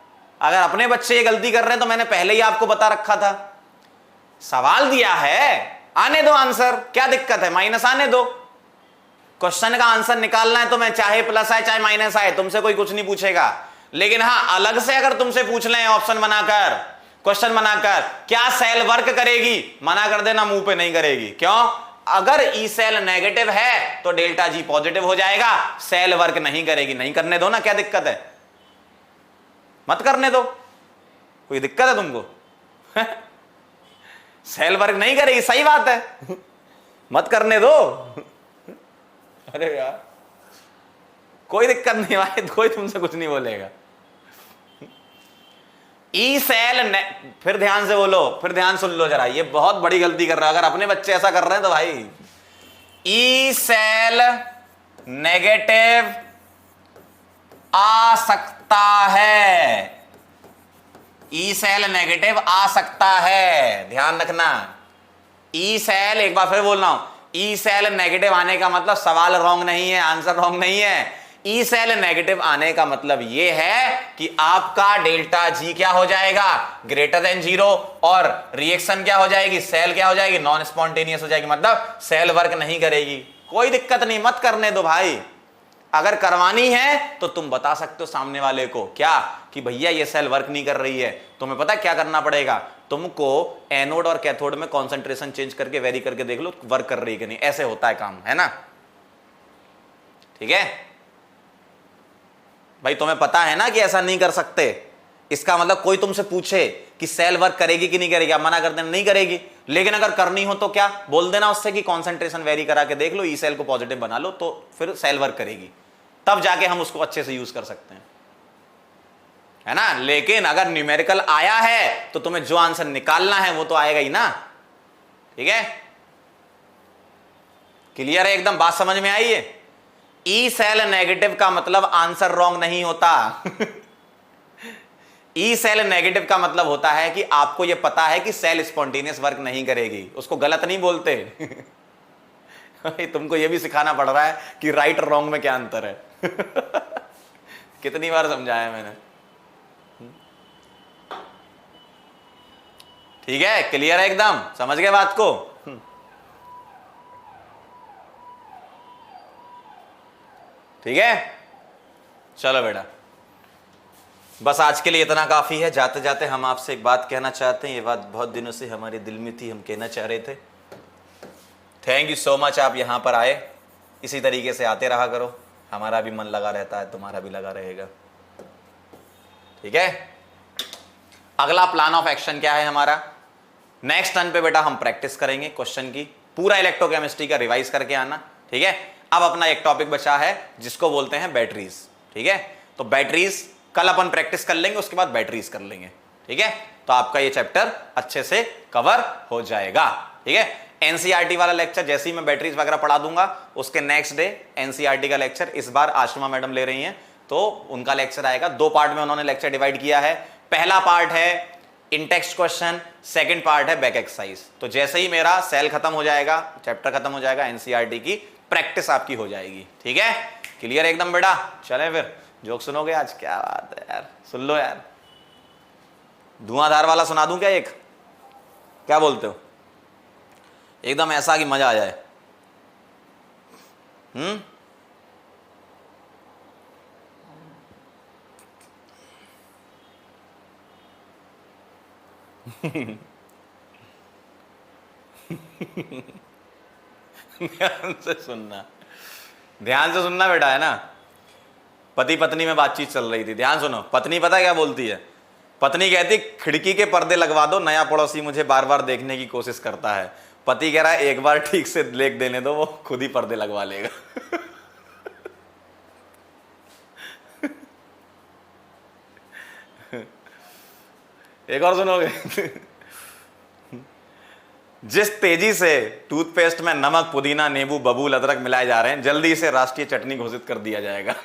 अगर अपने बच्चे ये गलती कर रहे हैं तो मैंने पहले ही आपको बता रखा था, सवाल दिया है आने दो आंसर, क्या दिक्कत है, माइनस आने दो, क्वेश्चन का आंसर निकालना है तो मैं चाहे प्लस आए चाहे माइनस आए, तुमसे कोई कुछ नहीं पूछेगा। लेकिन हां, अलग से अगर तुमसे पूछ लें ऑप्शन बनाकर, क्वेश्चन बनाकर, क्या सेल वर्क करेगी, मना कर देना, मुंह पे नहीं करेगी। क्यों, अगर ई सेल नेगेटिव है तो डेल्टा जी पॉजिटिव हो जाएगा, सेल वर्क नहीं करेगी, नहीं करने दो ना, क्या दिक्कत है, मत करने दो, कोई दिक्कत है तुमको सेल वर्क नहीं करेगी, सही बात है मत करने दो अरे यार कोई दिक्कत नहीं भाई, कोई तुमसे कुछ नहीं बोलेगा। ई सेल फिर ध्यान से बोलो, फिर ध्यान सुन लो जरा, ये बहुत बड़ी गलती कर रहा है, अगर अपने बच्चे ऐसा कर रहे हैं तो भाई, ई सेल नेगेटिव आ सकता है, ई सेल नेगेटिव आ सकता है, ध्यान रखना। ई सेल, एक बार फिर बोल रहा हूं, ई सेल नेगेटिव आने का मतलब सवाल रॉन्ग नहीं है, आंसर रॉन्ग नहीं है। ई सेल नेगेटिव आने का मतलब यह है कि आपका डेल्टा जी क्या हो जाएगा, ग्रेटर देन 0, और रिएक्शन क्या हो जाएगी, सेल क्या हो जाएगी, नॉन स्पॉन्टेनियस हो जाएगी, मतलब सेल वर्क नहीं करेगी। कोई दिक्कत नहीं, मत करने दो भाई। अगर करवानी है तो तुम बता सकते हो सामने वाले को क्या कि भैया ये सेल वर्क नहीं कर रही है। तुम्हें पता क्या करना पड़ेगा, तुमको एनोड और कैथोड में कंसंट्रेशन चेंज करके वेरी करके देख लो वर्क कर रही है कि नहीं। ऐसे होता है काम, है ना। ठीक है भाई, तुम्हें पता है ना कि ऐसा नहीं कर सकते। इसका मतलब कोई तुमसे पूछे कि सेल वर्क करेगी कि नहीं करेगी, आप मना कर देना नहीं करेगी। लेकिन अगर करनी हो तो क्या बोल देना उससे कि कंसंट्रेशन वेरी करा के देख लो, ई सेल को पॉजिटिव बना लो, तो फिर सेल वर्क करेगी, तब जाके हम उसको अच्छे से यूज कर सकते हैं, है ना। लेकिन अगर न्यूमेरिकल आया है तो तुम्हें जो आंसर निकालना है वो तो आएगा ही ना। ठीक है, क्लियर है एकदम, बात समझ में आई है। ई सेल नेगेटिव का मतलब आंसर रॉन्ग नहीं होता। ई सेल नेगेटिव का मतलब होता है कि आपको यह पता है कि सेल स्पॉन्टेनियस वर्क नहीं करेगी, उसको गलत नहीं बोलते। तुमको यह भी सिखाना पड़ रहा है कि राइट और रॉन्ग में क्या अंतर है। कितनी बार समझाया मैंने। ठीक है, क्लियर है एकदम, समझ गए बात को। ठीक है, चलो बेटा, बस आज के लिए इतना काफी है। जाते जाते हम आपसे एक बात कहना चाहते हैं, ये बात बहुत दिनों से हमारे दिल में थी, हम कहना चाह रहे थे। थैंक यू सो मच, आप यहां पर आए। इसी तरीके से आते रहा करो, हमारा भी मन लगा रहता है, तुम्हारा भी लगा रहेगा। ठीक है, अगला प्लान ऑफ एक्शन क्या है हमारा, नेक्स्ट टर्न पे बेटा हम प्रैक्टिस करेंगे क्वेश्चन की, पूरा इलेक्ट्रोकेमिस्ट्री का रिवाइज करके आना। ठीक है, अब अपना एक टॉपिक बचा है जिसको बोलते हैं बैटरीज। ठीक है, तो बैटरीज कल अपन प्रैक्टिस कर लेंगे, उसके बाद बैटरीज कर लेंगे। ठीक है, तो आपका ये चैप्टर अच्छे से कवर हो जाएगा। ठीक है, एनसीईआरटी वाला लेक्चर जैसे ही मैं बैटरीज वगैरह पढ़ा दूंगा, उसके नेक्स्ट डे एनसीईआरटी का लेक्चर इस बार आश्रमा मैडम ले रही हैं, तो उनका लेक्चर आएगा। 2 पार्ट में उन्होंने लेक्चर डिवाइड किया है। पहला पार्ट है इन टेक्स्ट क्वेश्चन, सेकंड पार्ट है बैक एक्सरसाइज। तो जैसे ही मेरा सेल खत्म हो जाएगा, चैप्टर खत्म हो जाएगा, एनसीईआरटी की प्रैक्टिस आपकी हो जाएगी। ठीक है, क्लियर एकदम बेटा। चले फिर, जोक सुनोगे आज, क्या बात है यार, सुन लो यार। धुआंधार वाला सुना दूं क्या एक, क्या बोलते हो, एकदम ऐसा कि मजा आ जाए। ध्यान से सुनना, ध्यान से सुनना बेटा, है ना। पति पत्नी में बातचीत चल रही थी, ध्यान सुनो। पत्नी पता क्या बोलती है, पत्नी कहती खिड़की के पर्दे लगवा दो, नया पड़ोसी मुझे बार बार देखने की कोशिश करता है। पति कह रहा है एक बार ठीक से देख देने दो, वो खुद ही पर्दे लगवा लेगा। एक और सुनोगे। जिस तेजी से टूथपेस्ट में नमक, पुदीना, नींबू, बबूल, अदरक मिलाए जा रहे हैं, जल्दी इसे राष्ट्रीय चटनी घोषित कर दिया जाएगा।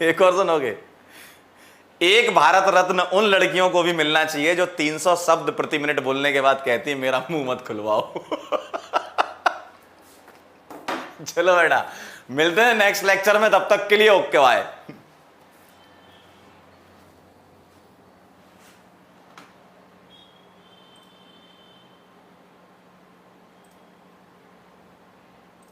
एक और सुनोगे, एक भारत रत्न उन लड़कियों को भी मिलना चाहिए जो 300 शब्द प्रति मिनट बोलने के बाद कहती है मेरा मुंह मत खुलवाओ। चलो बेटा, मिलते हैं नेक्स्ट लेक्चर में, तब तक के लिए ओके बाय।